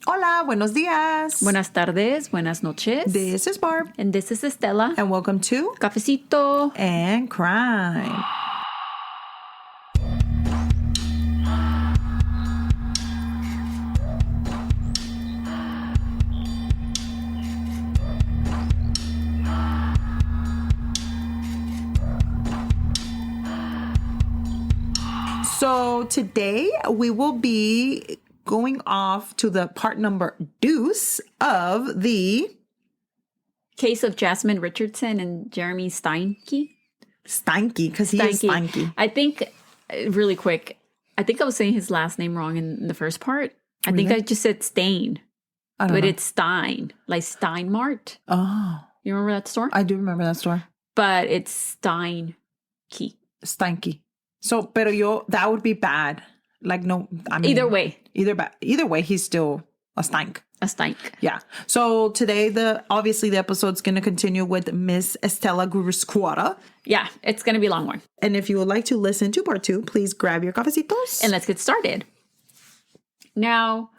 Hola, buenos días. Buenas tardes, buenas noches. This is Barb. And this is Estela. And welcome to Cafecito and Crime. So today we will be going off to the part number deuce of the case of Jasmine Richardson and Jeremy Steinke. Steinke, because he is Steinke. I think, really quick, I think I was saying his last name wrong in the first part. I think I just said Stain, but it's Stein, like Steinmart. Oh. You remember that store? I do remember that store. But it's Steinke. Steinke. So, pero that would be bad. Like, no, I mean. Either way. Either way, he's still a Steinke. A Steinke. Yeah. So today, obviously the episode's going to continue with Miss Estela Gurusquara. Yeah, it's going to be a long one. And if you would like to listen to part 2, please grab your cafecitos. And let's get started. Now,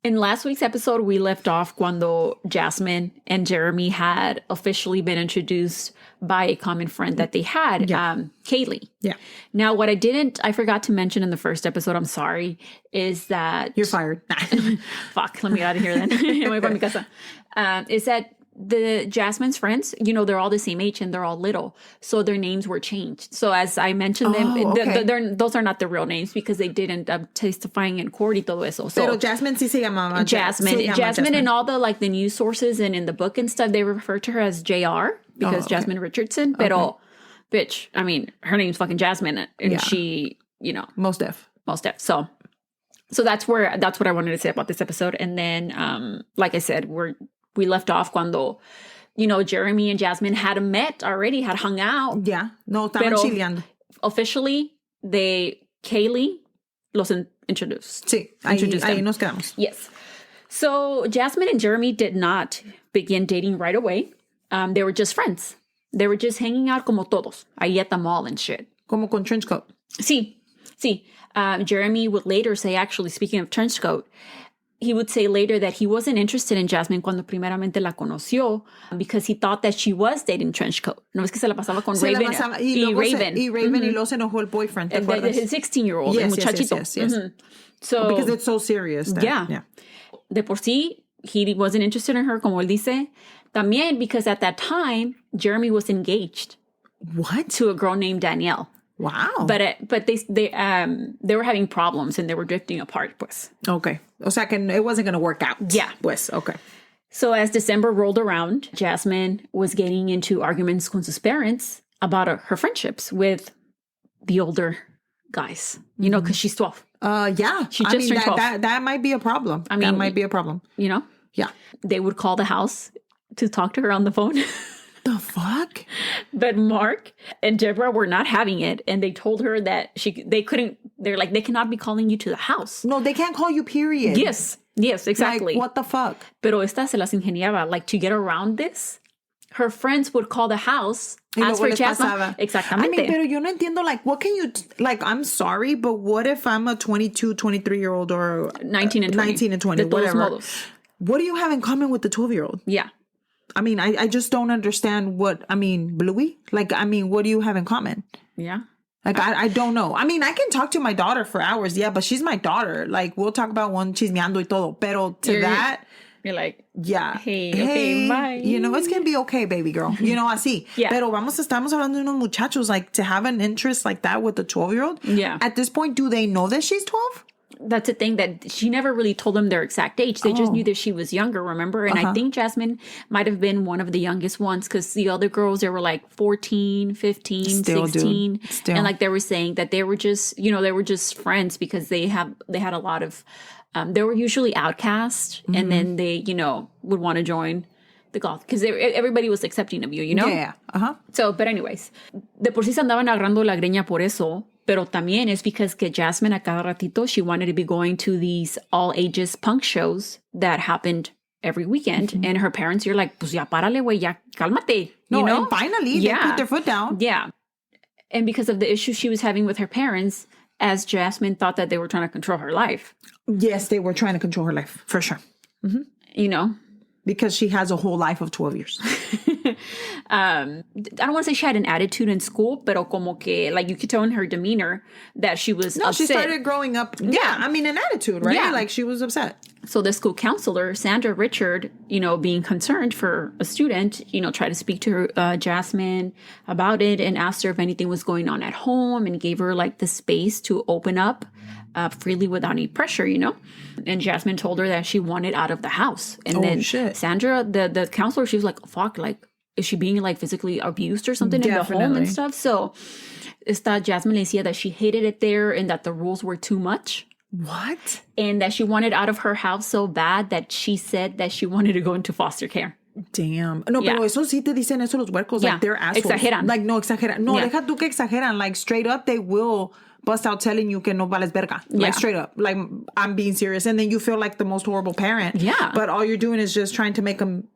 in last week's episode, we left off cuando Jasmine and Jeremy had officially been introduced by a common friend that they had, Kaylee. Yeah. Now, what I forgot to mention in the first episode, I'm sorry, is that... You're fired. Fuck, let me get out of here then. Is that the Jasmine's friends, they're all the same age and they're all little. So their names were changed. So as I mentioned those are not the real names because they didn't testifying in court y todo eso. So, pero Jasmine sí se llamaba. Jasmine and all the news sources and in the book and stuff, they refer to her as JR because Jasmine Richardson. Pero, bitch, I mean, her name's fucking Jasmine and she, Most deaf. So that's what I wanted to say about this episode. And then, like I said, we left off cuando, Jeremy and Jasmine had met already, had hung out. Yeah. No, estaban chileando. Officially, Kaylee los introduced. Sí, ahí nos quedamos. Yes. So Jasmine and Jeremy did not begin dating right away. They were just friends. They were just hanging out como todos, ahí at the mall and shit. Como con trench coat. Sí. Jeremy would later say, actually, speaking of trench coat, he would say later that he wasn't interested in Jasmine cuando primeramente la conoció because he thought that she was dating Trenchcoat. No es que se la pasaba con Raven. Raven. Y luego se enojó el boyfriend. His 16-year-old, el muchachito. Yes. So, because it's so serious. Yeah. De por sí, he wasn't interested in her, como él dice. También because at that time, Jeremy was engaged. What? To a girl named Danielle. Wow. But they were having problems and they were drifting apart, pues. Okay. O sea que it wasn't going to work out. Yeah. Pues, okay. So as December rolled around, Jasmine was getting into arguments con sus parents about her friendships with the older guys, because she's 12. Yeah. She just turned 12. That might be a problem. That might be a problem. Yeah. They would call the house to talk to her on the phone. The fuck? But Mark and Deborah were not having it. And they told her that they cannot be calling you to the house. No, they can't call you, period. Yes, exactly. Like, what the fuck? Pero esta se las ingeniaba. Like, to get around this, her friends would call the house, ask for Jasmine. Exactamente. I mean, pero yo no entiendo, like, what can you, I'm sorry, but what if I'm a 22, 23-year-old or 19 and 20, whatever. Modos. What do you have in common with the 12-year-old? Yeah. I mean, I just don't understand Bluey? Like, what do you have in common? Yeah. Like, I don't know. I mean, I can talk to my daughter for hours, yeah, but she's my daughter. Like, we'll talk about one chismeando y todo. Pero you're like, yeah. Hey, bye. It's going to be okay, baby girl. Así. Yeah. Pero estamos hablando de unos muchachos, like, to have an interest like that with a 12-year-old. Yeah. At this point, do they know that she's 12? That's the thing, that she never really told them their exact age. They just knew that she was younger, remember? And I think Jasmine might have been one of the youngest ones because the other girls, they were like 14, 15, 16. Still. And like they were saying that they were just, they were just friends because they had a lot of, they were usually outcast and then they, would want to join the goth because everybody was accepting of you, Yeah. So, but anyways, de por sí se andaban agarrando la greña por eso. Pero también es because que Jasmine a cada ratito, she wanted to be going to these all ages punk shows that happened every weekend. And her parents, you're like, pues ya párale, güey, ya cálmate. No, and finally, they put their foot down. Yeah. And because of the issues she was having with her parents, as Jasmine thought that they were trying to control her life. Yes, they were trying to control her life, for sure. You know? Because she has a whole life of 12 years. I don't want to say she had an attitude in school, pero como que, like, you could tell in her demeanor that she was upset. She started growing up. Yeah, I mean, an attitude, right? Yeah. Like, she was upset. So the school counselor, Sandra Richard, being concerned for a student, tried to speak to her, Jasmine about it and asked her if anything was going on at home and gave her, like, the space to open up freely without any pressure, And Jasmine told her that she wanted out of the house. And then Sandra, the counselor, she was like, fuck, like, is she being, like, physically abused or something in the home and stuff? So Jasmine le decía that she hated it there and that the rules were too much. What? And that she wanted out of her house so bad that she said that she wanted to go into foster care. Damn. No, pero eso sí te dicen eso los huercos. Like, they're assholes. Exageran. Like, no, exageran. No, deja tú que exageran. Like, straight up, they will bust out telling you que no vales verga. Like, straight up. Like, I'm being serious. And then you feel like the most horrible parent. Yeah. But all you're doing is just trying to make them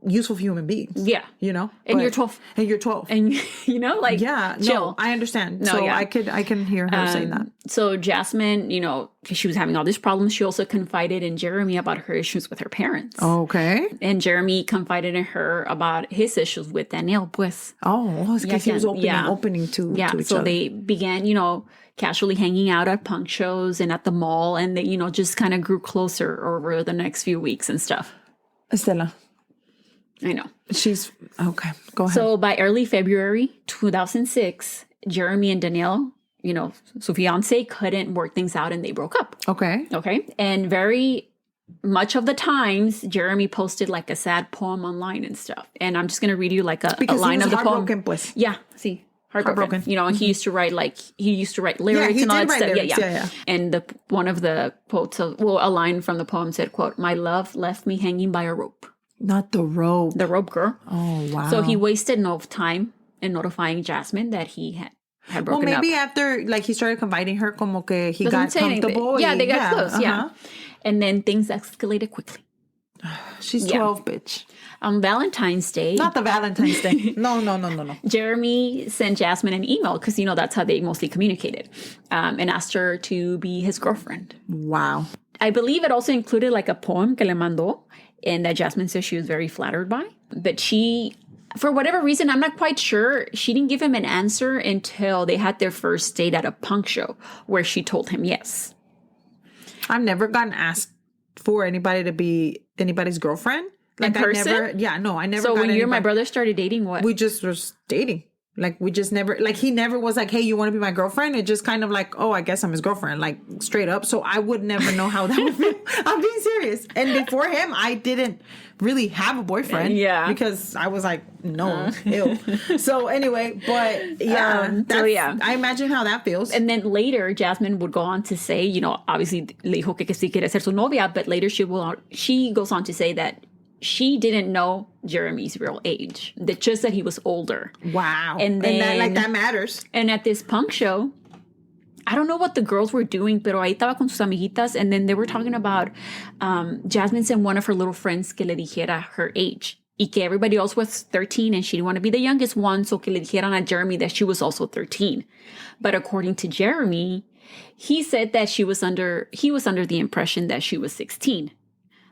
useful human beings. Yeah. And you're 12. And you're 12. And, like, yeah, chill. No, I understand. No, so I can hear her saying that. So Jasmine, because she was having all these problems, she also confided in Jeremy about her issues with her parents. Okay. And Jeremy confided in her about his issues with Danielle, pues. Oh, because he was opening to each so other. they began, casually hanging out at punk shows and at the mall, and they, just kind of grew closer over the next few weeks and stuff. Estela. I know. She's okay. Go ahead. So by early February 2006, Jeremy and Danielle, so fiance, couldn't work things out and they broke up. Okay. And very much of the times, Jeremy posted like a sad poem online and stuff. And I'm just going to read you like a line of the poem. Pues. Yeah. See. Heartbroken. And he used to write lyrics and all that stuff. Lyrics. Yeah. And one of the quotes, a line from the poem said, quote, "My love left me hanging by a rope." Not the rope. The rope girl. Oh, wow. So he wasted no time in notifying Jasmine that he had broken up. Well, maybe after, like, he started confiding her, como que he got comfortable. Yeah, they got close, And then things escalated quickly. She's 12, bitch. On Valentine's Day. Not the Valentine's Day. No. Jeremy sent Jasmine an email, because, that's how they mostly communicated, and asked her to be his girlfriend. Wow. I believe it also included, like, a poem que le mandó, and that Jasmine says she was very flattered by. But she, for whatever reason, I'm not quite sure, she didn't give him an answer until they had their first date at a punk show, where she told him yes. I've never gotten asked for anybody to be anybody's girlfriend. Like, in person? I never. So when you and my brother started dating, what? We just was dating. Like, we just never, like, he never was like, hey, you want to be my girlfriend? It just kind of like, oh, I guess I'm his girlfriend, like, straight up. So I would never know how that would feel. I'm being serious. And before him, I didn't really have a boyfriend. Yeah. Because I was like, no, ew. So anyway, but I imagine how that feels. And then later, Jasmine would go on to say, obviously, le dijo que sí quiere ser su novia, but later she goes on to say that she didn't know Jeremy's real age, just that he was older. Wow. And that matters. And at this punk show, I don't know what the girls were doing, pero ahí estaba con sus amiguitas, and then they were talking about Jasmine sent one of her little friends que le dijera her age, y que everybody else was 13, and she didn't want to be the youngest one, so que le dijeran a Jeremy that she was also 13. But according to Jeremy, he said that he was under the impression that she was 16.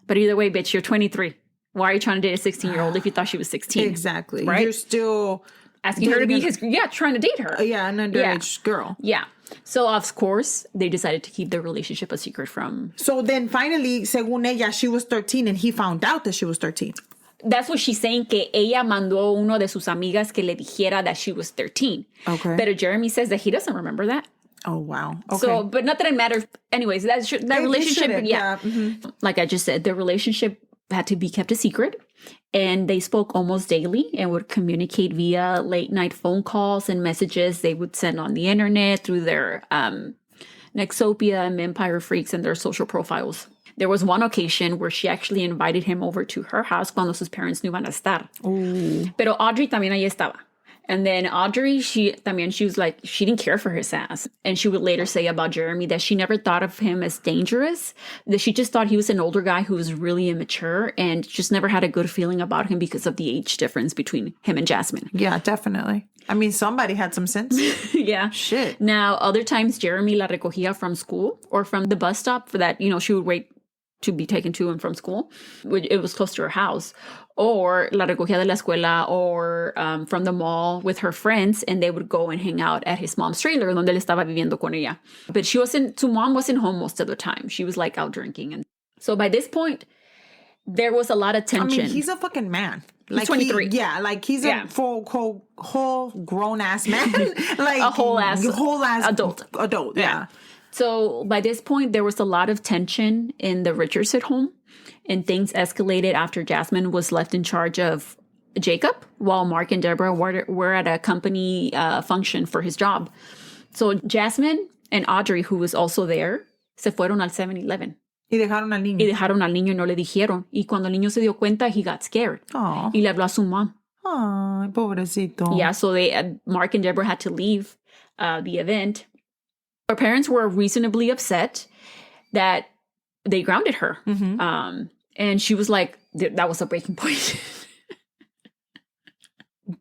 But either way, bitch, you're 23. Why are you trying to date a 16-year-old if you thought she was 16? Exactly. Right? You're still asking her to be trying to date her. Yeah, an underage girl. Yeah. So, of course, they decided to keep their relationship a secret from... So then finally, según ella, she was 13 and he found out that she was 13. That's what she's saying, que ella mandó uno de sus amigas que le dijera that she was 13. Okay. But Jeremy says that he doesn't remember that. Oh, wow. Okay. So, but not that it matters. Anyways, that relationship... Mm-hmm. Like I just said, the relationship had to be kept a secret, and they spoke almost daily and would communicate via late night phone calls and messages they would send on the internet through their Nexopia and Empire Freaks and their social profiles. There was one occasion where she actually invited him over to her house cuando sus parents no iban a estar. Ooh. Pero Audrey también ahí estaba. And then Audrey, she was like, she didn't care for his ass. And she would later say about Jeremy that she never thought of him as dangerous, that she just thought he was an older guy who was really immature and just never had a good feeling about him because of the age difference between him and Jasmine. Yeah, definitely. I mean, somebody had some sense. Yeah. Shit. Now, other times, Jeremy la recogía from school or from the bus stop for that, she would wait to be taken to and from school. It was close to her house. Or la recogía de la escuela or from the mall with her friends, and they would go and hang out at his mom's trailer donde él estaba viviendo con ella. But su mom wasn't home most of the time. She was like out drinking. And so by this point, there was a lot of tension. I mean, he's a fucking man. He's 23. He's a full whole grown ass man. Like a whole ass adult. Yeah. So by this point, there was a lot of tension in the Richardson home, and things escalated after Jasmine was left in charge of Jacob while Mark and Deborah were at a company function for his job. So Jasmine and Audrey, who was also there, se fueron al 7-Eleven. Y dejaron al niño. Y no le dijeron. Y cuando el niño se dio cuenta, he got scared. Aww. Y le habló a su mom. Ay, pobrecito. Yeah, so Mark and Deborah had to leave the event. Her parents were reasonably upset that they grounded her. Mm-hmm. And she was like, that was a breaking point.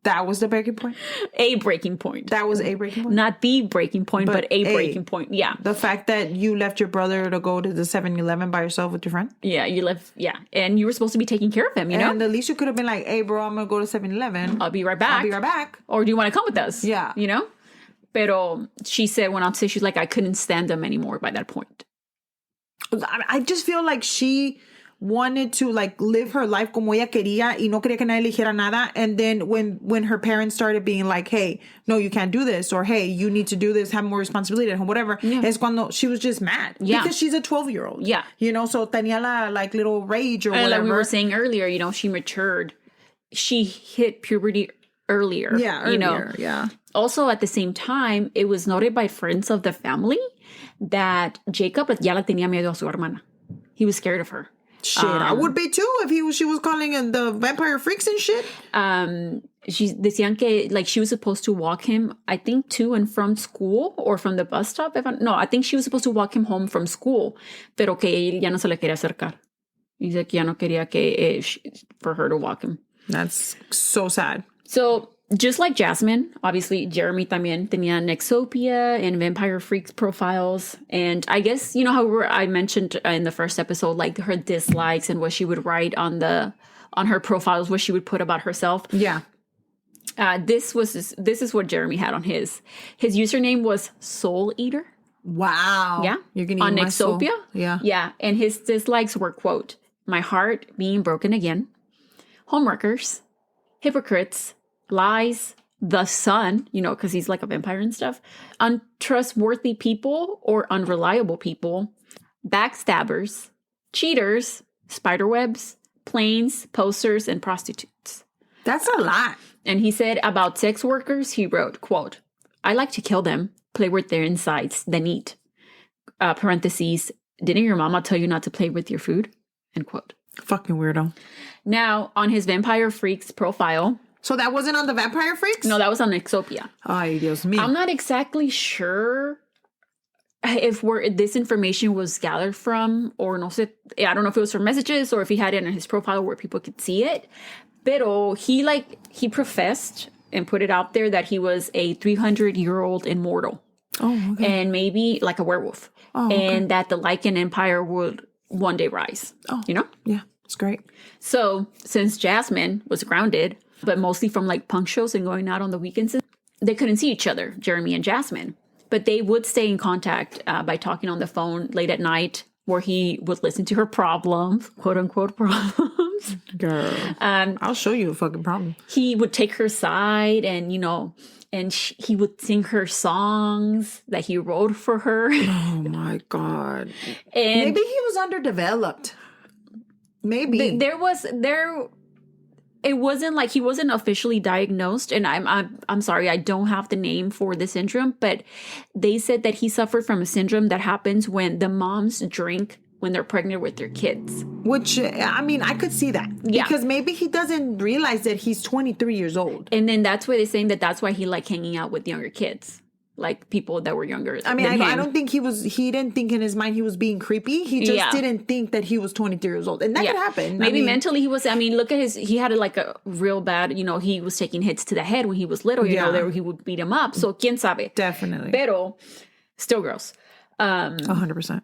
That was the breaking point? A breaking point. That was a breaking point? Not the breaking point, but a breaking point. Yeah. The fact that you left your brother to go to the 7-Eleven by yourself with your friend? Yeah, you left. Yeah. And you were supposed to be taking care of him, know? And at least you could have been like, hey, bro, I'm going to go to 7-Eleven. I'll be right back. Or do you want to come with us? Yeah. Pero she said, went on to say, she's like, I couldn't stand them anymore by that point. I just feel like she wanted to like live her life como ella quería y no quería que nadie le dijera nada. And then when her parents started being like, hey, no, you can't do this, or hey, you need to do this, have more responsibility at home, whatever, es cuando she was just mad. Yeah. Because she's a 12-year-old. Yeah. So tenía la like little rage or whatever. Like we were saying earlier, she matured. She hit puberty earlier. Yeah, earlier, yeah. Also, at the same time, it was noted by friends of the family that Jacob ya la tenía miedo a su hermana. He was scared of her. Shit, I would be too if she was calling the vampire freaks and shit. Decían que like she was supposed to walk him, I think, to and from school or from the bus stop. I think she was supposed to walk him home from school, pero que él ya no se le quería acercar. Dice que ya no quería for her to walk him. That's so sad. So, just like Jasmine, obviously, Jeremy también tenía Nexopia and Vampire Freaks profiles. And I guess, how I mentioned in the first episode, like her dislikes and what she would write on her profiles, what she would put about herself. Yeah. This is what Jeremy had on his. His username was Soul Eater. Wow. Yeah. You're going to on Nexopia. Yeah. Yeah. And his dislikes were, quote, my heart being broken again, homeworkers, hypocrites, lies, the sun, because he's like a vampire and stuff, untrustworthy people or unreliable people, backstabbers, cheaters, spiderwebs, planes, posters, and prostitutes. That's a lot. And he said about sex workers, he wrote, quote, I like to kill them, play with their insides, then eat. Parentheses, didn't your mama tell you not to play with your food? End quote. Fucking weirdo. Now, on his Vampire Freaks profile... So that wasn't on the Vampire Freaks? No, that was on Nexopia. Ay, Dios mío. I'm not exactly sure if this information was gathered from, or no sé, I don't know if it was from messages or if he had it in his profile where people could see it. Pero he professed and put it out there that he was a 300-year-old immortal. Oh, okay. And maybe like a werewolf. Oh, okay. And that the Lycan Empire would one day rise. Oh. Yeah, it's great. So since Jasmine was grounded, but mostly from like punk shows and going out on the weekends, they couldn't see each other, Jeremy and Jasmine. But they would stay in contact by talking on the phone late at night, where he would listen to her problems, quote unquote problems. Girl, I'll show you a fucking problem. He would take her side and, he would sing her songs that he wrote for her. Oh my God. And maybe he was underdeveloped. Maybe. It wasn't like he wasn't officially diagnosed, and I'm sorry, I don't have the name for the syndrome, but they said that he suffered from a syndrome that happens when the moms drink when they're pregnant with their kids. Which, I mean, I could see that. Yeah. Because maybe he doesn't realize that he's 23 years old. And then that's why they're saying that's why he liked hanging out with younger kids. Like people that were younger. I mean, I don't think he didn't think in his mind he was being creepy. He just didn't think that he was 23 years old. And that could happen. Maybe mentally he was, look at he had like a real bad, he was taking hits to the head when he was little, you know, he would beat him up. So, quién sabe. Definitely. Pero, still gross. 100%.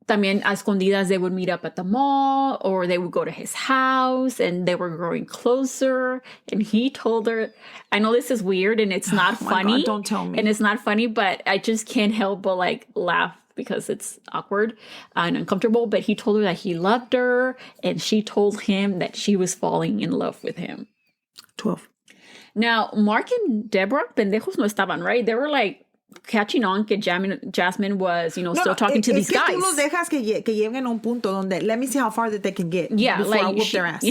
También a escondidas, they would meet up at the mall or they would go to his house and they were growing closer. And he told her, I know this is weird and it's not funny. God, don't tell me. And it's not funny, but I just can't help but like laugh because it's awkward and uncomfortable. But he told her that he loved her and she told him that she was falling in love with him. 12. Now, Mark and Deborah, pendejos no estaban, right? They were like, catching on que Jasmine was, still talking to these guys. Tú los dejas que lleguen a un punto donde let me see how far that they can get before I whoop their ass.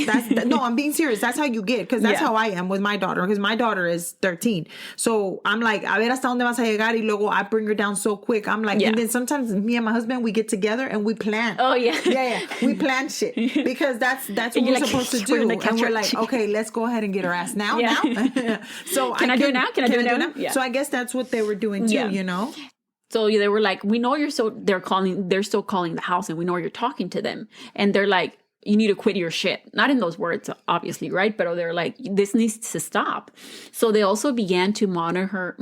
No, I'm being serious. That's how you get, because that's how I am with my daughter, because my daughter is 13. So I'm like, a ver hasta donde vas a llegar, y luego I bring her down so quick. I'm like, and then sometimes me and my husband, we get together and we plan. Oh, yeah. Yeah. We plan shit because that's what we're supposed to do. And we're like, okay, let's go ahead and get her ass now. So Can I do it now? Can I do it now? Yeah. So I guess that's what they were doing too, you know? So they were like, we know they're still calling the house and we know you're talking to them. And they're like, you need to quit your shit. Not in those words, obviously, right? But they're like, this needs to stop. So they also began to monitor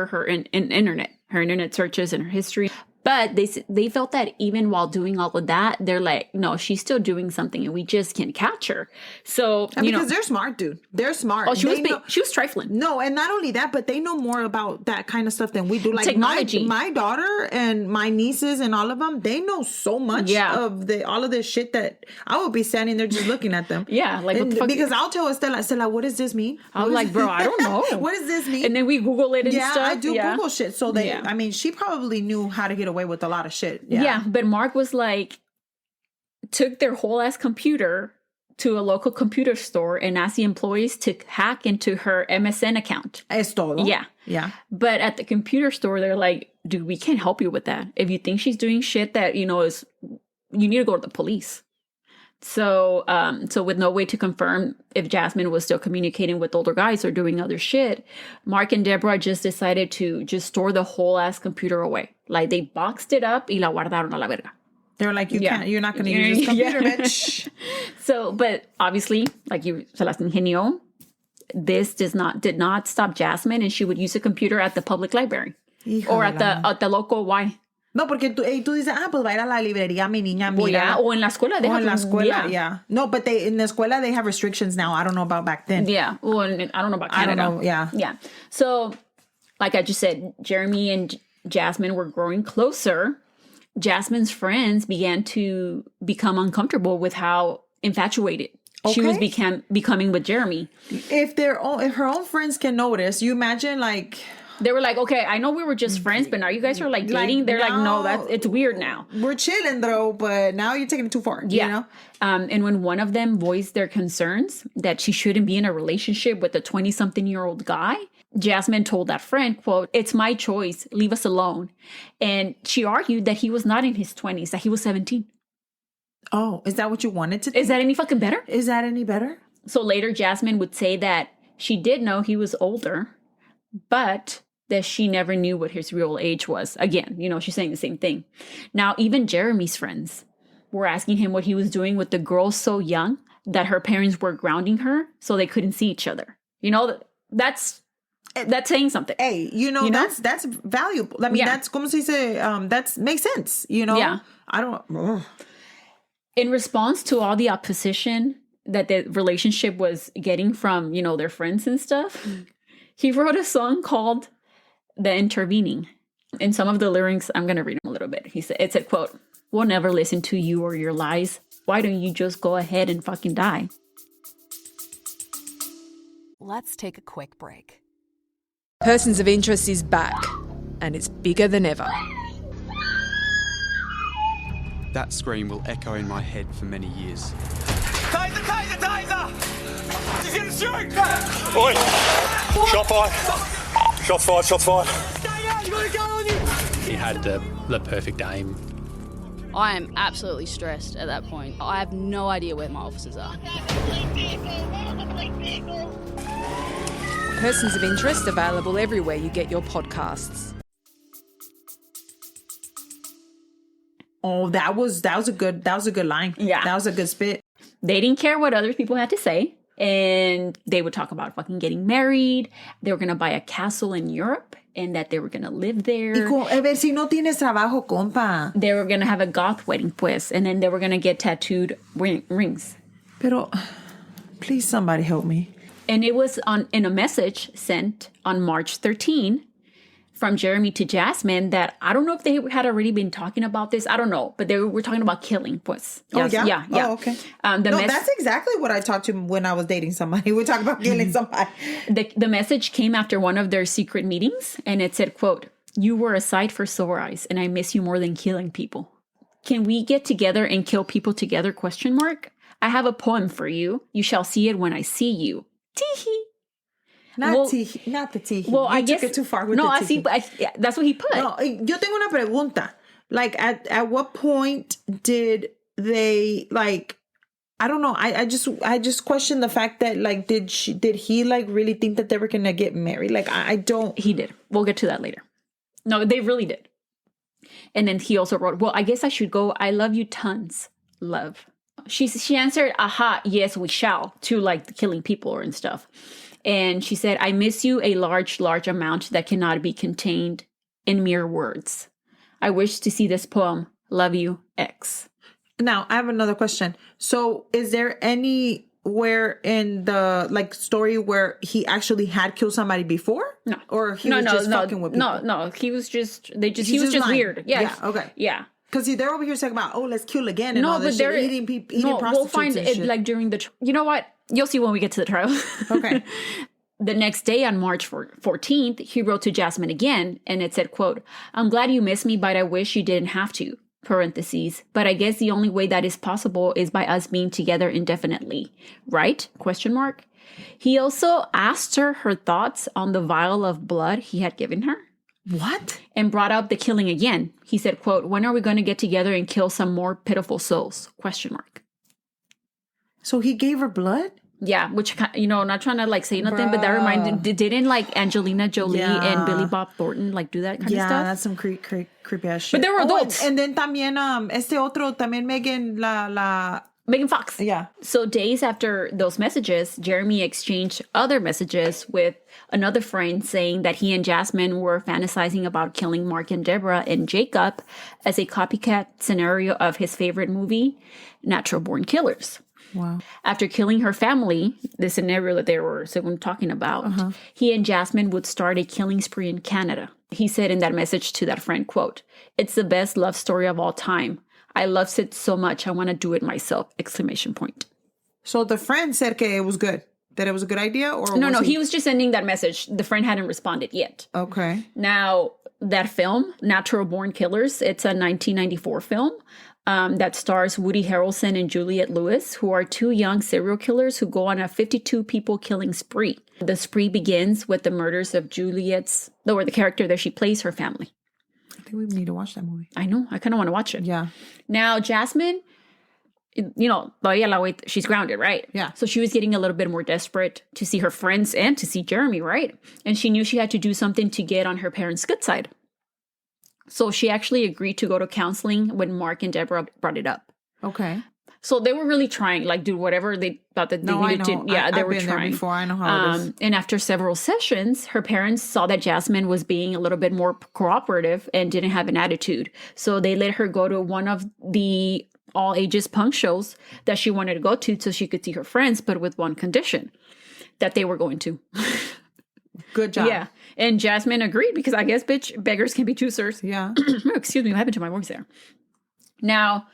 her internet searches and her history. But they felt that even while doing all of that, they're like, no, she's still doing something and we just can't catch her. So, because they're smart, dude. They're smart. Oh, she was trifling. No, and not only that, but they know more about that kind of stuff than we do. Like technology. My daughter and my nieces and all of them, they know so much of all of this shit that I would be standing there just looking at them. Yeah, like what the fuck? Because I'll tell Estella, what does this mean? I'm like, bro, I don't know. What does this mean? And then we Google it and stuff. Yeah, I do Google shit. So I mean, she probably knew how to get away with a lot of shit. Yeah, but Mark was like, took their whole ass computer to a local computer store and asked the employees to hack into her MSN account. Es todo. Yeah. But at the computer store, they're like, dude, we can't help you with that. If you think she's doing shit that, is, you need to go to the police. So with no way to confirm if Jasmine was still communicating with older guys or doing other shit, Mark and Deborah just decided to just store the whole ass computer away. Like they boxed it up y la guardaron a la verga. They're like, you're not going to use this computer, bitch. So, but obviously, like se las ingenió, this did not stop Jasmine, and she would use a computer at the public library or at the local Y. No, porque tú dices, pues va a ir a la librería, mi niña, mira. O en la escuela. Yeah. No, but in the escuela, they have restrictions now. I don't know about back then. Yeah. Well, I don't know about Canada. I don't know, yeah. Yeah. So, like I just said, Jeremy and Jasmine were growing closer. Jasmine's friends began to become uncomfortable with how infatuated she was becoming with Jeremy. If her own friends can notice, you imagine like... They were like, okay, I know we were just friends, but now you guys are like dating. They're like, no, it's weird now. We're chilling though, but now you're taking it too far. Yeah. You know? And when one of them voiced their concerns that she shouldn't be in a relationship with a 20-something-year-old guy, Jasmine told that friend, quote, "It's my choice. Leave us alone." And she argued that he was not in his 20s, that he was 17. Oh, is that what you wanted to think? Is that any fucking better? Is that any better? So later, Jasmine would say that she did know he was older, but that she never knew what his real age was. Again, she's saying the same thing. Now, even Jeremy's friends were asking him what he was doing with the girl so young that her parents were grounding her so they couldn't see each other. That's saying something. Hey, that's valuable. I mean, that's como se dice, that makes sense, Yeah. I don't... In response to all the opposition that the relationship was getting from, their friends and stuff, he wrote a song called The Intervening. In some of the lyrics, I'm going to read them a little bit. It said, quote, "We'll never listen to you or your lies. Why don't you just go ahead and fucking die?" Let's take a quick break. Persons of Interest is back, and it's bigger than ever. That scream will echo in my head for many years. Taser! Taser! She's gonna shoot! Oi! Shot fired! Shots fired! Stay out! You gotta go on you! He had the perfect aim. I am absolutely stressed at that point. I have no idea where my officers are. Persons of Interest available everywhere you get your podcasts. Oh, that was a good line. Yeah. That was a good spit. They didn't care what other people had to say. And they would talk about fucking getting married. They were going to buy a castle in Europe and that they were going to live there. A ver si no tienes trabajo, compa. They were going to have a goth wedding, pues. And then they were going to get tattooed rings. Pero, please somebody help me. And it was in a message sent on March 13 from Jeremy to Jasmine that I don't know if they had already been talking about this. I don't know. But they were talking about killing, pues. Yes, oh, yeah? Yeah. Oh, okay. That's exactly what I talked to when I was dating somebody. We talk about killing somebody. The message came after one of their secret meetings. And it said, quote, "You were a sight for sore eyes. And I miss you more than killing people. Can we get together and kill people together? ? I have a poem for you. You shall see it when I see you. Tee-hee." Not the tee. Well, I guess took it too far with no, the tee. That's what he put. No, yo tengo una pregunta. Like, at what point did they, like, I don't know. I just question the fact that, like, did he like really think that they were gonna get married? Like, I don't. He did. We'll get to that later. No, they really did. And then he also wrote, "Well, I guess I should go. I love you tons, love." She answered, "Aha, yes, we shall," to like the killing people and stuff. And she said, "I miss you a large, large amount that cannot be contained in mere words. I wish to see this poem. Love you, X." Now, I have another question. So, is there anywhere in the like story where he actually had killed somebody before? No. Or he was just fucking with people? No. He was just lying. Weird. Yeah. Okay. Yeah. Because they're over here talking about, oh, let's kill again and all this they're shit, eating prostitutes we'll find and it shit. like during the. You know what? You'll see when we get to the trial. Okay. The next day on March 14th, he wrote to Jasmine again, and it said, quote, "I'm glad you miss me, but I wish you didn't have to. Parentheses. But I guess the only way that is possible is by us being together indefinitely. Right? ? He also asked her thoughts on the vial of blood he had given her. What? And brought up the killing again. He said, quote, "When are we going to get together and kill some more pitiful souls? ? So he gave her blood? Yeah, which, you know, not trying to like say nothing, but that reminded, didn't like Angelina Jolie and Billy Bob Thornton like do that kind of stuff? Yeah, that's some creepy ass shit. But they were adults. And then también, este otro, también Megan Fox. Yeah. So days after those messages, Jeremy exchanged other messages with another friend saying that he and Jasmine were fantasizing about killing Mark and Deborah and Jacob as a copycat scenario of his favorite movie, Natural Born Killers. Wow. After killing her family, the scenario that they were talking about, he and Jasmine would start a killing spree in Canada. He said in that message to that friend, quote, "It's the best love story of all time. I loved it so much, I want to do it myself, ! So the friend said it was good. That it was a good idea? Or No, he was just sending that message. The friend hadn't responded yet. Okay. Now, that film, Natural Born Killers, it's a 1994 film. That stars Woody Harrelson and Juliette Lewis, who are two young serial killers who go on a 52 people killing spree. The spree begins with the murders of the character that she plays, her family. I think we need to watch that movie. I know. I kind of want to watch it. Yeah. Now, Jasmine, you know, she's grounded, right? Yeah. So she was getting a little bit more desperate to see her friends and to see Jeremy, right? And she knew she had to do something to get on her parents' good side. So she actually agreed to go to counseling when Mark and Deborah brought it up. Okay. So they were really trying, like, do whatever they thought that they needed to. Yeah, they were been trying. There before. I know how it is. And after several sessions, her parents saw that Jasmine was being a little bit more cooperative and didn't have an attitude. So they let her go to one of the all ages punk shows that she wanted to go to so she could see her friends, but with one condition, that they were going to. Good job. Yeah. And Jasmine agreed because I guess, bitch, beggars can be choosers. Yeah. Excuse me, what happened to my voice there? Now,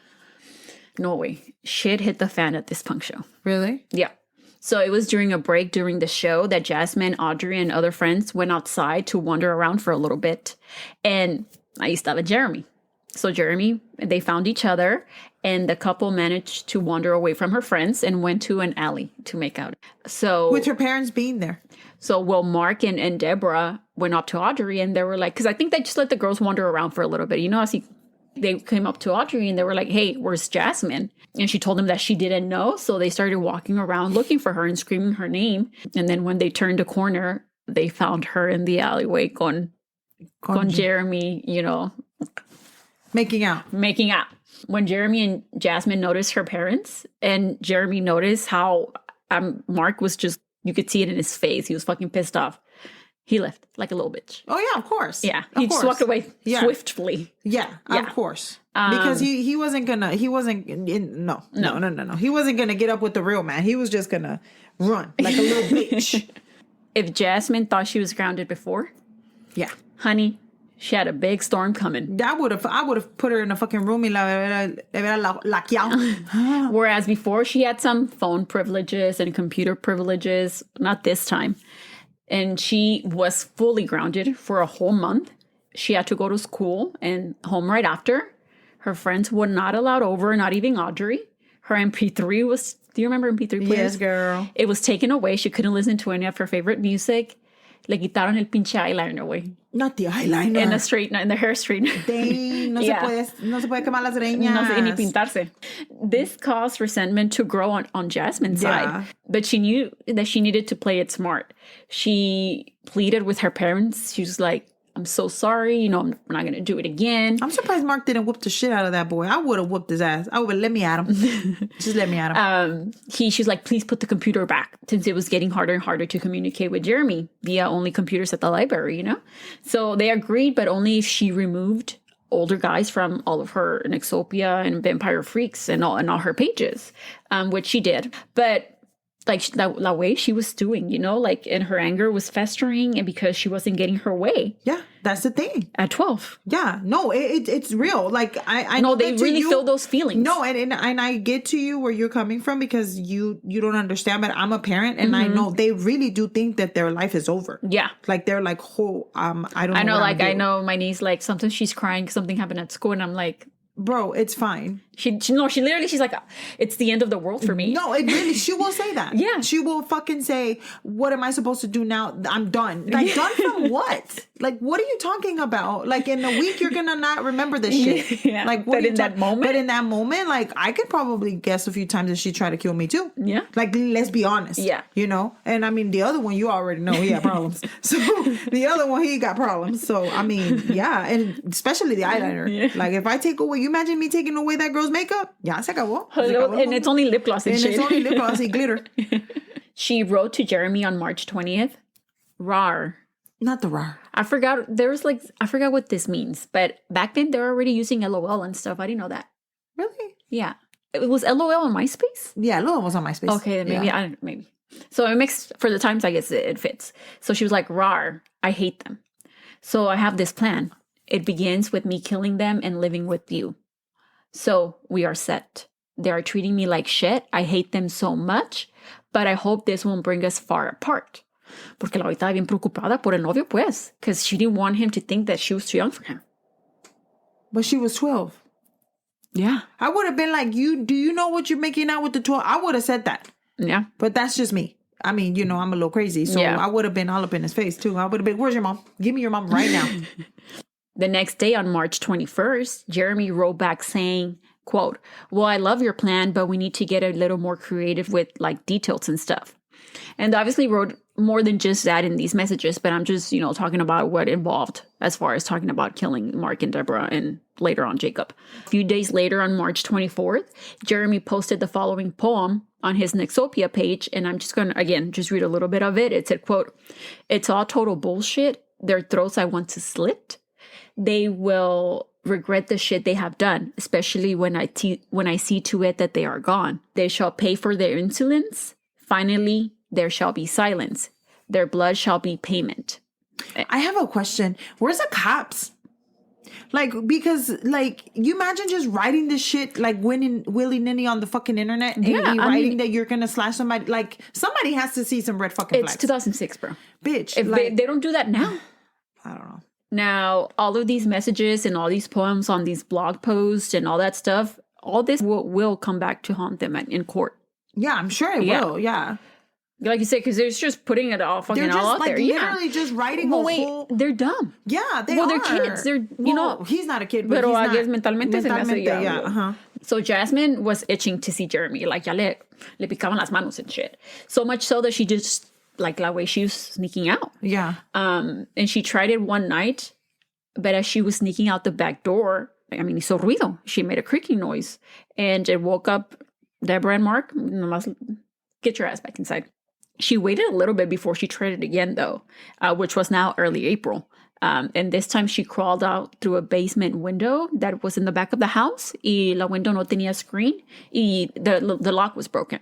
no way. Shit hit the fan at this punk show. Really? Yeah. So it was during a break during the show that Jasmine, Audrey, and other friends went outside to wander around for a little bit. And I estaba Jeremy. So Jeremy, they found each other, and the couple managed to wander away from her friends and went to an alley to make out. So with her parents being there. So, Mark and Deborah went up to Audrey, and they were like, because I think they just let the girls wander around for a little bit, you know, as They came up to Audrey and they were like, hey, where's Jasmine? And she told them that she didn't know. So they started walking around looking for her and screaming her name. And then when they turned a corner, they found her in the alleyway con Jeremy, you know. Making out. When Jeremy and Jasmine noticed her parents, and Jeremy noticed how Mark was just, you could see it in his face. He was fucking pissed off. He left like a little bitch. Oh, yeah, of course. Yeah. He just walked away swiftly. Yeah, of course. Because he wasn't gonna, he wasn't gonna get up with the real man. He was just gonna run like a little bitch. If Jasmine thought she was grounded before, yeah, honey, she had a big storm coming. I would have put her in a fucking room and Whereas before she had some phone privileges and computer privileges, not this time. And she was fully grounded for a whole month. She had to go to school and home right after. Her friends were not allowed over, not even Audrey. Her MP3 was, do you remember MP3 players? Yes, girl. It was taken away. She couldn't listen to any of her favorite music. Le quitaron el pinche eyeliner away. Not the eyeliner. In the hair straightener. Dang, no se puede quemar las greñas. No se ni pintarse. This caused resentment to grow on Jasmine's side. But she knew that she needed to play it smart. She pleaded with her parents. She was like, I'm so sorry. You know, I'm not going to do it again. I'm surprised Mark didn't whoop the shit out of that boy. I would have whooped his ass. I would have let me at him. Just let me at him. She's like, please put the computer back, since it was getting harder and harder to communicate with Jeremy via only computers at the library, you know? So they agreed, but only if she removed older guys from all of her Nexopia and Vampire Freaks and all her pages, which she did. But like that way she was stewing, you know, like, and her anger was festering, and because she wasn't getting her way. Yeah, that's the thing. At 12. Yeah, no, it's real. Like I know they really feel those feelings. No, and I get to you where you're coming from, because you don't understand, but I'm a parent, and I know they really do think that their life is over. Yeah, like they're like, oh, I don't know. I know, like I know my niece, like sometimes she's crying because something happened at school, and I'm like, bro, it's fine. She literally, she's like, it's the end of the world for me. No, it really, she will say that. Yeah. She will fucking say, what am I supposed to do now? I'm done. Like, done from what? Like, what are you talking about? Like, in a week, you're gonna not remember this shit. Yeah. Like, what but in that moment? But in that moment, like, I could probably guess a few times that she tried to kill me too. Yeah. Like, let's be honest. Yeah. You know? And I mean, the other one, you already know he had problems. So, the other one, he got problems. So, I mean, yeah. And especially the eyeliner. Yeah. Like, if I take away, you imagine me taking away that girl's makeup? Yeah, se acabó. And it's only lip gloss and shit. It's only lip gloss and glitter. She wrote to Jeremy on March 20th. Rar. Not the rar. I forgot what this means. But back then, they were already using LOL and stuff. I didn't know that. Really? Yeah. It was LOL on MySpace? Yeah, LOL was on MySpace. Okay, then maybe. I don't know, maybe. So it makes, for the times, I guess it fits. So she was like, rar, I hate them. So I have this plan. It begins with me killing them and living with you. So we are set. They are treating me like shit. I hate them so much, but I hope this won't bring us far apart. Porque la estaba bien preocupada por el novio, pues, because she didn't want him to think that she was too young for him. But she was 12. Yeah. I would have been like, do you know what you're making out with the 12? I would have said that. Yeah. But that's just me. I mean, you know, I'm a little crazy. So I would have been all up in his face too. I would have been, where's your mom? Give me your mom right now. The next day on March 21st, Jeremy wrote back saying, quote, well, I love your plan, but we need to get a little more creative with like details and stuff. And obviously wrote more than just that in these messages, but I'm just, you know, talking about what involved as far as talking about killing Mark and Deborah and later on Jacob. A few days later on March 24th, Jeremy posted the following poem on his Nexopia page. And I'm just going to, again, just read a little bit of it. It said, quote, it's all total bullshit. Their throats I want to slit. They will regret the shit they have done, especially when I see to it that they are gone. They shall pay for their insolence. Finally, there shall be silence. Their blood shall be payment. I have a question. Where's the cops? Like, because, like, you imagine just writing this shit, like, willy-nilly on the fucking internet and writing that you're gonna slash somebody. Like, somebody has to see some red fucking flags. It's 2006, bro. Bitch. If they don't do that now. I don't know. Now, all of these messages and all these poems on these blog posts and all that stuff, all this will come back to haunt them in court. Yeah, I'm sure it will. Yeah. Like you said, because they're just putting it all fucking They're just all out like there. literally just writing Well, a wait, whole. they're dumb. Yeah, they Well, are. they're kids. They're, you know. He's not a kid, but Pero he's I not. guess mentalmente se me hace ya. Yeah, uh-huh. So Jasmine was itching to see Jeremy. Like, ya le picaban las manos and shit. So much so that she just, like, la way she was sneaking out. Yeah. And she tried it one night, but as she was sneaking out the back door, I mean, hizo ruido. She made a creaking noise. And it woke up Deborah and Mark. Nomás get your ass back inside. She waited a little bit before she tried it again, though, which was now early April. And this time she crawled out through a basement window that was in the back of the house. Y la window no tenía screen. Y the lock was broken.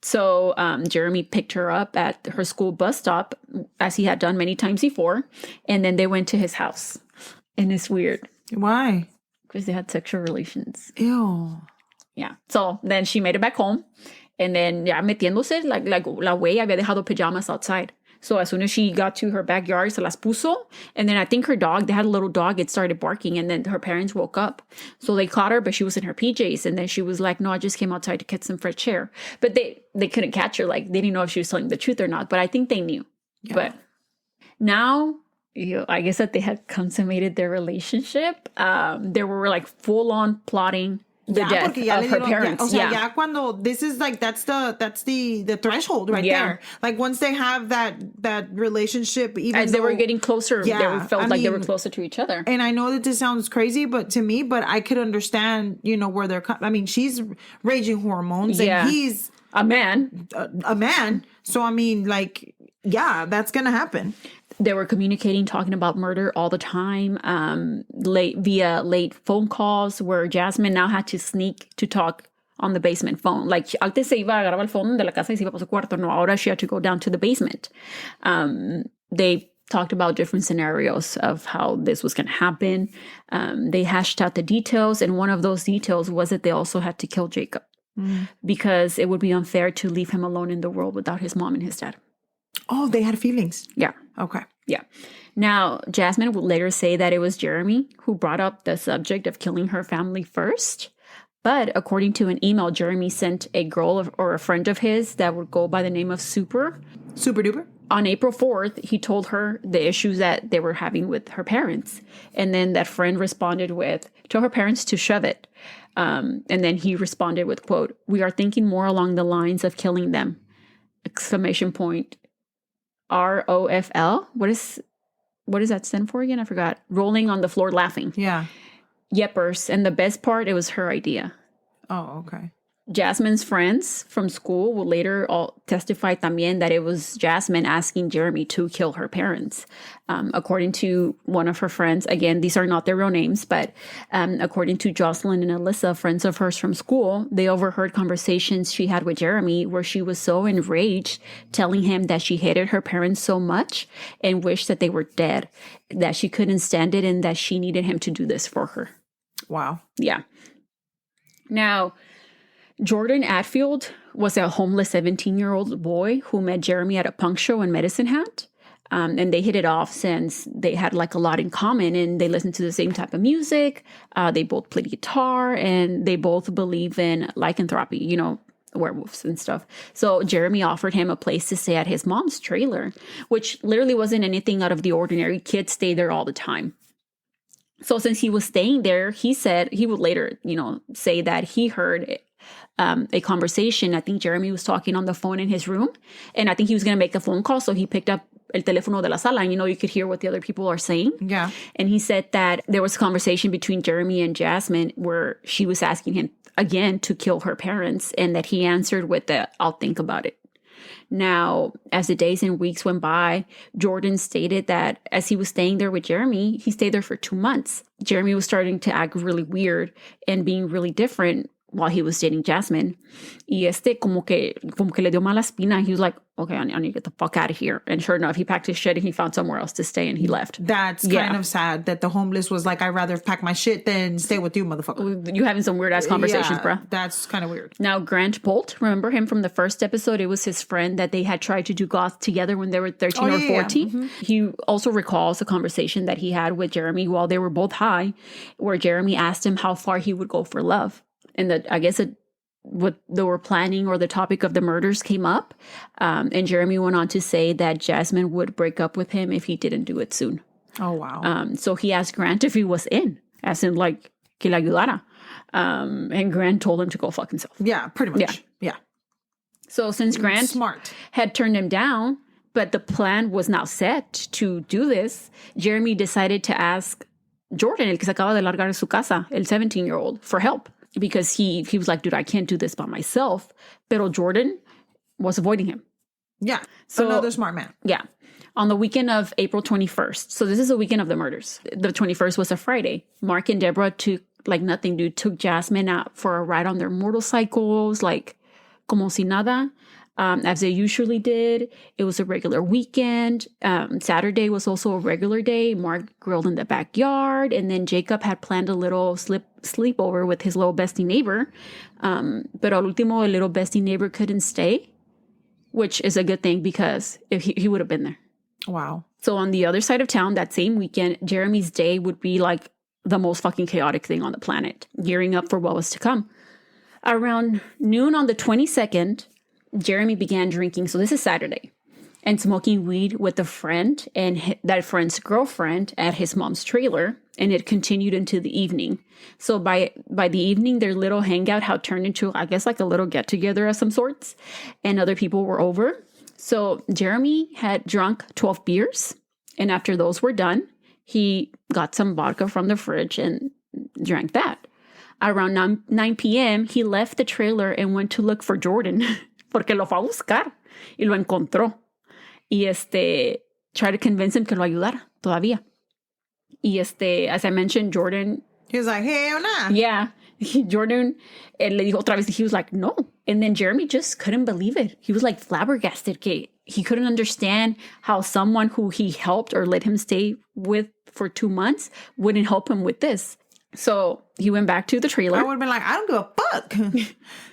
So Jeremy picked her up at her school bus stop, as he had done many times before. And then they went to his house. And it's weird. Why? Because they had sexual relations. Ew. Yeah. So then she made it back home. And then, ya metiéndose, like la güey había dejado pajamas outside. So as soon as she got to her backyard, se las puso. And then I think her dog, they had a little dog, it started barking. And then her parents woke up. So they caught her, but she was in her PJs. And then she was like, no, I just came outside to get some fresh air. But they couldn't catch her. Like, they didn't know if she was telling the truth or not. But I think they knew. Yeah. But now, I guess that they had consummated their relationship. They were like full on plotting the death of her parents. O sea, ya cuando this is like that's the threshold right there. Like once they have that relationship, even as they were getting closer, they felt like they were closer to each other. And I know that this sounds crazy, but I could understand, where they're. I mean, she's raging hormones, and he's a man. A man. So I mean, like, yeah, that's gonna happen. They were communicating, talking about murder all the time, via late phone calls where Jasmine now had to sneak to talk on the basement phone. Like, antes se iba, agarraba el phone de la casa y se iba para su cuarto. No, ahora she had to go down to the basement. They talked about different scenarios of how this was going to happen. They hashed out the details, and one of those details was that they also had to kill Jacob because it would be unfair to leave him alone in the world without his mom and his dad. Oh, they had feelings. Yeah. Okay. Yeah. Now, Jasmine would later say that it was Jeremy who brought up the subject of killing her family first. But according to an email Jeremy sent a girl or a friend of his that would go by the name of Super Duper. On April 4th, he told her the issues that they were having with her parents. And then that friend responded to her parents to shove it. And then he responded with, quote, "We are thinking more along the lines of killing them." Exclamation point. ROFL. What does that stand for again? I forgot. Rolling on the floor laughing. Yeah. Yepers. And the best part, it was her idea. Oh, okay. Jasmine's friends from school will later all testify también that it was Jasmine asking Jeremy to kill her parents. According to one of her friends, again, these are not their real names, but according to Jocelyn and Alyssa, friends of hers from school, they overheard conversations she had with Jeremy where she was so enraged, telling him that she hated her parents so much and wished that they were dead, that she couldn't stand it and that she needed him to do this for her. Wow. Yeah. Now, Jordan Atfield was a homeless 17-year-old boy who met Jeremy at a punk show in Medicine Hat. And they hit it off since they had like a lot in common and they listened to the same type of music. They both played guitar and they both believe in lycanthropy, werewolves and stuff. So Jeremy offered him a place to stay at his mom's trailer, which literally wasn't anything out of the ordinary. Kids stay there all the time. So since he was staying there, he said he would later, say that he heard a conversation. I think Jeremy was talking on the phone in his room, and I think he was going to make a phone call. So he picked up el teléfono de la sala, and you could hear what the other people are saying. Yeah. And he said that there was a conversation between Jeremy and Jasmine where she was asking him again to kill her parents, and that he answered with the, "I'll think about it." Now, as the days and weeks went by, Jordan stated that as he was staying there with Jeremy, he stayed there for 2 months. Jeremy was starting to act really weird and being really different while he was dating Jasmine. Y como que le dio mala espina. He was like, okay, I need to get the fuck out of here. And sure enough, he packed his shit and he found somewhere else to stay and he left. That's kind of sad that the homeless was like, I'd rather pack my shit than stay with you, motherfucker. You having some weird ass conversations, bro. That's kind of weird. Now, Grant Bolt, remember him from the first episode? It was his friend that they had tried to do goth together when they were 13 or 14. Yeah. Mm-hmm. He also recalls a conversation that he had with Jeremy while they were both high, where Jeremy asked him how far he would go for love. And I guess what they were planning or the topic of the murders came up. And Jeremy went on to say that Jasmine would break up with him if he didn't do it soon. Oh, wow. So he asked Grant if he was in, as in like, que la ayudara. And Grant told him to go fuck himself. Yeah, pretty much. Yeah. So since Grant had turned him down, but the plan was now set to do this, Jeremy decided to ask Jordan, el que se acaba de largar de su casa, el 17-year-old, for help. Because he was like, dude, I can't do this by myself. Pero Jordan was avoiding him. Yeah. So, another smart man. Yeah. On the weekend of April 21st. So this is the weekend of the murders. The 21st was a Friday. Mark and Deborah took Jasmine out for a ride on their motorcycles, like como si nada, as they usually did. It was a regular weekend. Saturday was also a regular day. Mark grilled in the backyard. And then Jacob had planned a little sleepover with his little bestie neighbor. But al último, el little bestie neighbor couldn't stay, which is a good thing because if he would have been there. Wow. So on the other side of town, that same weekend, Jeremy's day would be like the most fucking chaotic thing on the planet, gearing up for what was to come. Around noon on the 22nd, Jeremy began drinking. So this is Saturday. And smoking weed with a friend and that friend's girlfriend at his mom's trailer. And it continued into the evening. So by the evening, their little hangout had turned into, I guess, like a little get-together of some sorts. And other people were over. So Jeremy had drunk 12 beers. And after those were done, he got some vodka from the fridge and drank that. Around 9 p.m., he left the trailer and went to look for Jordan. Porque lo fue a buscar. Y lo encontró. Y tried to convince him que lo ayudara todavía. Y as I mentioned, Jordan... He was like, hell nah. Yeah. Jordan le dijo otra vez, he was like, no. And then Jeremy just couldn't believe it. He was like flabbergasted. Que he couldn't understand how someone who he helped or let him stay with for 2 months wouldn't help him with this. So he went back to the trailer. I would have been like, I don't give a fuck.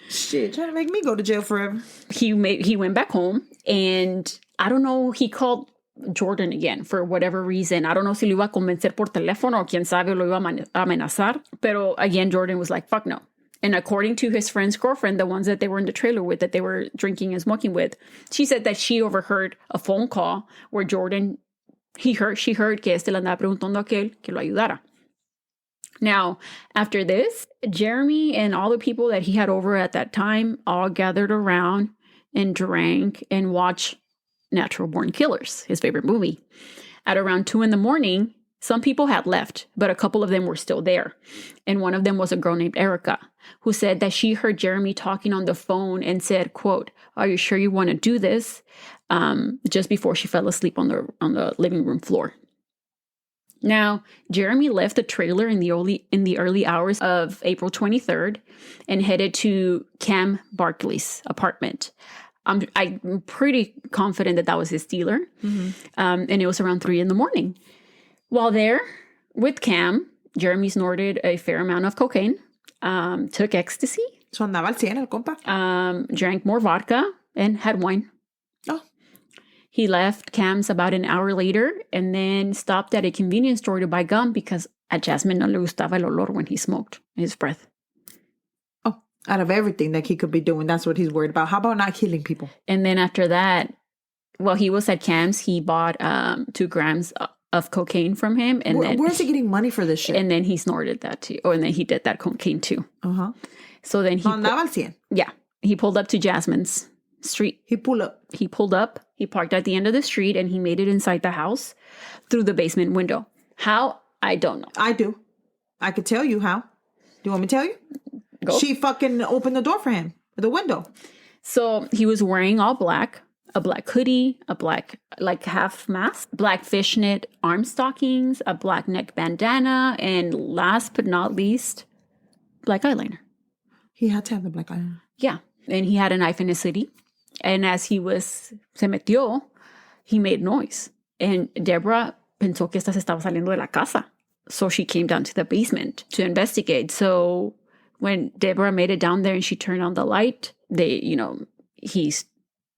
Shit, trying to make me go to jail forever. He went back home and I don't know, he called Jordan again for whatever reason. I don't know si lo iba a convencer por teléfono o quién sabe lo iba a amenazar. Pero again, Jordan was like, fuck no. And according to his friend's girlfriend, the ones that they were in the trailer with, that they were drinking and smoking with, she said that she overheard a phone call where she heard que le andaba preguntando a aquel que lo ayudara. Now, after this, Jeremy and all the people that he had over at that time all gathered around and drank and watched Natural Born Killers, his favorite movie. At around 2 a.m, some people had left, but a couple of them were still there. And one of them was a girl named Erica, who said that she heard Jeremy talking on the phone and said, quote, "Are you sure you want to do this?" Just before she fell asleep on the living room floor. Now, Jeremy left the trailer in the early hours of April 23rd and headed to Cam Barkley's apartment. I'm pretty confident that was his dealer. Mm-hmm. And it was around 3 a.m. While there with Cam, Jeremy snorted a fair amount of cocaine, took ecstasy. So andaba al 100 el compa. Drank more vodka and had wine. Oh. He left Cam's about an hour later and then stopped at a convenience store to buy gum because at Jasmine no le gustaba el olor when he smoked his breath. Oh, out of everything that he could be doing, that's what he's worried about. How about not killing people? And then after that, while he was at Cam's, he bought 2 grams of cocaine from him. And where's he getting money for this shit? And then he snorted that too. Oh, and then he did that cocaine too. Uh-huh. So then he... andaba al 100. Yeah. He pulled up to Jasmine's street. He pulled up. He parked at the end of the street and he made it inside the house through the basement window. How? I don't know. I do. I could tell you how. Do you want me to tell you? Go. She fucking opened the door for him, the window. So he was wearing all black, a black hoodie, a black like half mask, black fishnet arm stockings, a black neck bandana, and last but not least, black eyeliner. He had to have the black eyeliner. Yeah. And he had a knife in his city. And as se metió, he made noise. And Deborah pensó que esta se estaba saliendo de la casa. So she came down to the basement to investigate. So when Deborah made it down there and she turned on the light, he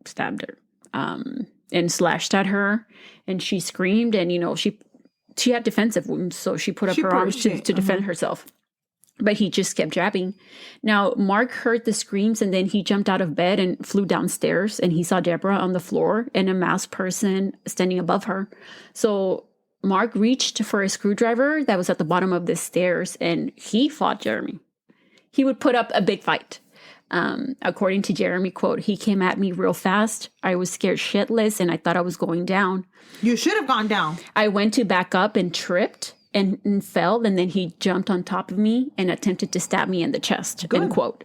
stabbed her and slashed at her. And she screamed and, she had defensive wounds. So she put up her arms to defend herself. but he just kept jabbing. Now, Mark heard the screams and then he jumped out of bed and flew downstairs and he saw Deborah on the floor and a masked person standing above her. So Mark reached for a screwdriver that was at the bottom of the stairs and he fought Jeremy. He would put up a big fight. According to Jeremy, quote, he came at me real fast. I was scared shitless and I thought I was going down. You should have gone down. I went to back up and tripped and fell, and then he jumped on top of me and attempted to stab me in the chest, end quote.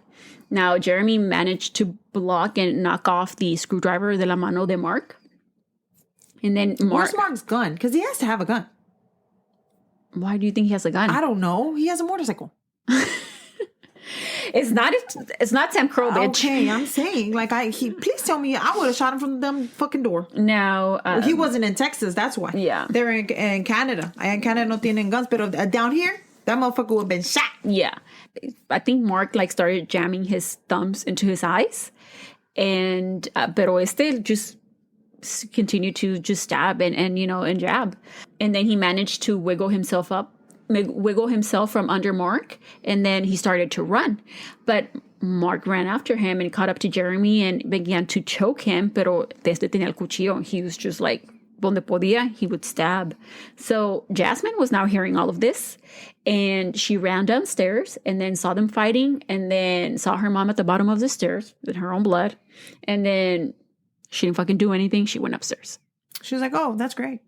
Now, Jeremy managed to block and knock off the screwdriver de la mano de Mark. And then Where's Mark's gun? Because he has to have a gun. Why do you think he has a gun? I don't know. He has a motorcycle. It's not Sam Crow, bitch. Okay, I'm saying, like, please tell me I would have shot him from the fucking door. Now, he wasn't in Texas, that's why. Yeah. They're in Canada. En Canada no tienen guns, but down here, that motherfucker would have been shot. Yeah. I think Mark, like, started jamming his thumbs into his eyes. And, pero just continued to just stab and jab. And then he managed to wiggle himself from under Mark, and then he started to run. But Mark ran after him and caught up to Jeremy and began to choke him, pero desde tenía el cuchillo. He was just like, donde podía, he would stab. So Jasmine was now hearing all of this, and she ran downstairs and then saw them fighting, and then saw her mom at the bottom of the stairs in her own blood, and then she didn't fucking do anything. She went upstairs. She was like, oh, that's great.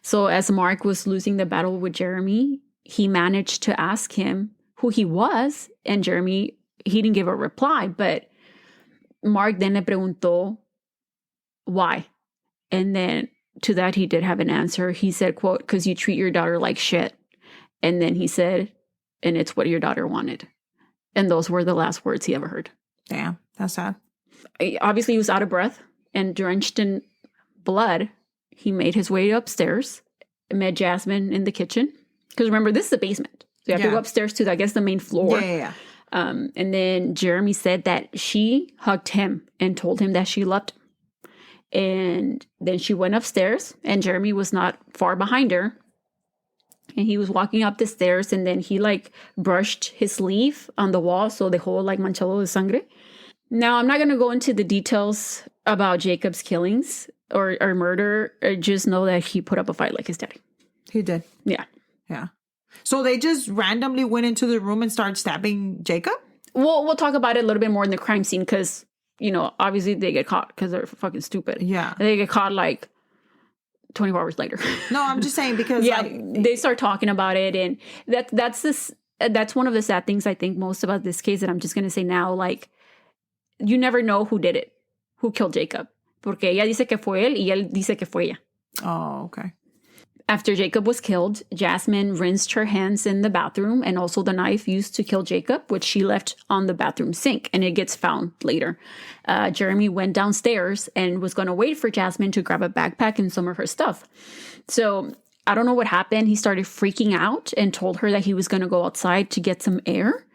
So as Mark was losing the battle with Jeremy, he managed to ask him who he was, and Jeremy, he didn't give a reply, but Mark then le preguntó why. And then to that, he did have an answer. He said, quote, because you treat your daughter like shit. And then he said, and it's what your daughter wanted. And those were the last words he ever heard. Damn, that's sad. Obviously, he was out of breath and drenched in blood. He made his way upstairs, met Jasmine in the kitchen. Because remember, this is the basement. So you have to go upstairs to, I guess, the main floor. Yeah. And then Jeremy said that she hugged him and told him that she loved him. And then she went upstairs, and Jeremy was not far behind her. And he was walking up the stairs, and then he, like, brushed his sleeve on the wall, so the whole, like, manchado de sangre. Now, I'm not going to go into the details about Jacob's killings or murder. I just know that he put up a fight like his daddy. He did. Yeah. Yeah. So they just randomly went into the room and started stabbing Jacob? We'll talk about it a little bit more in the crime scene because, obviously they get caught because they're fucking stupid. Yeah. They get caught like 24 hours later. No, I'm just saying because they start talking about it, and that's one of the sad things I think most about this case that I'm just going to say now, like, you never know who did it, who killed Jacob. Porque ella dice que fue él y él dice que fue ella. Oh, okay. After Jacob was killed, Jasmine rinsed her hands in the bathroom and also the knife used to kill Jacob, which she left on the bathroom sink, and it gets found later. Jeremy went downstairs and was going to wait for Jasmine to grab a backpack and some of her stuff. So I don't know what happened. He started freaking out and told her that he was going to go outside to get some air.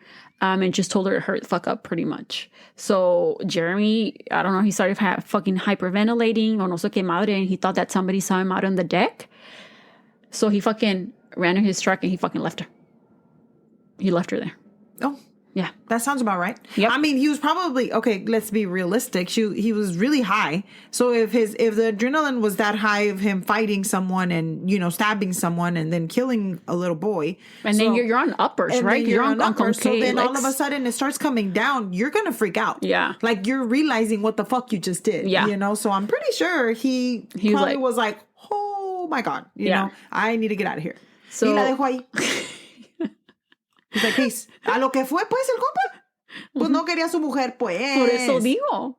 And just told her to hurry the fuck up pretty much. So Jeremy, I don't know, he started fucking hyperventilating or no sé qué madre, and he thought that somebody saw him out on the deck. So he fucking ran in his truck and he fucking left her. He left her there. Oh. Yeah. That sounds about right. Yep. I mean, he was probably, okay, let's be realistic. He was really high. So if the adrenaline was that high of him fighting someone and, stabbing someone and then killing a little boy. And then you're on uppers, right? You're on uppers. So then all of a sudden it starts coming down. You're going to freak out. Yeah. Like you're realizing what the fuck you just did. Yeah. So I'm pretty sure he probably was like, oh my God, you know, I need to get out of here. So, y la dejo ahí. He's like, peace. A lo que fue, pues, el compa. Pues no quería su mujer, pues. Por eso digo.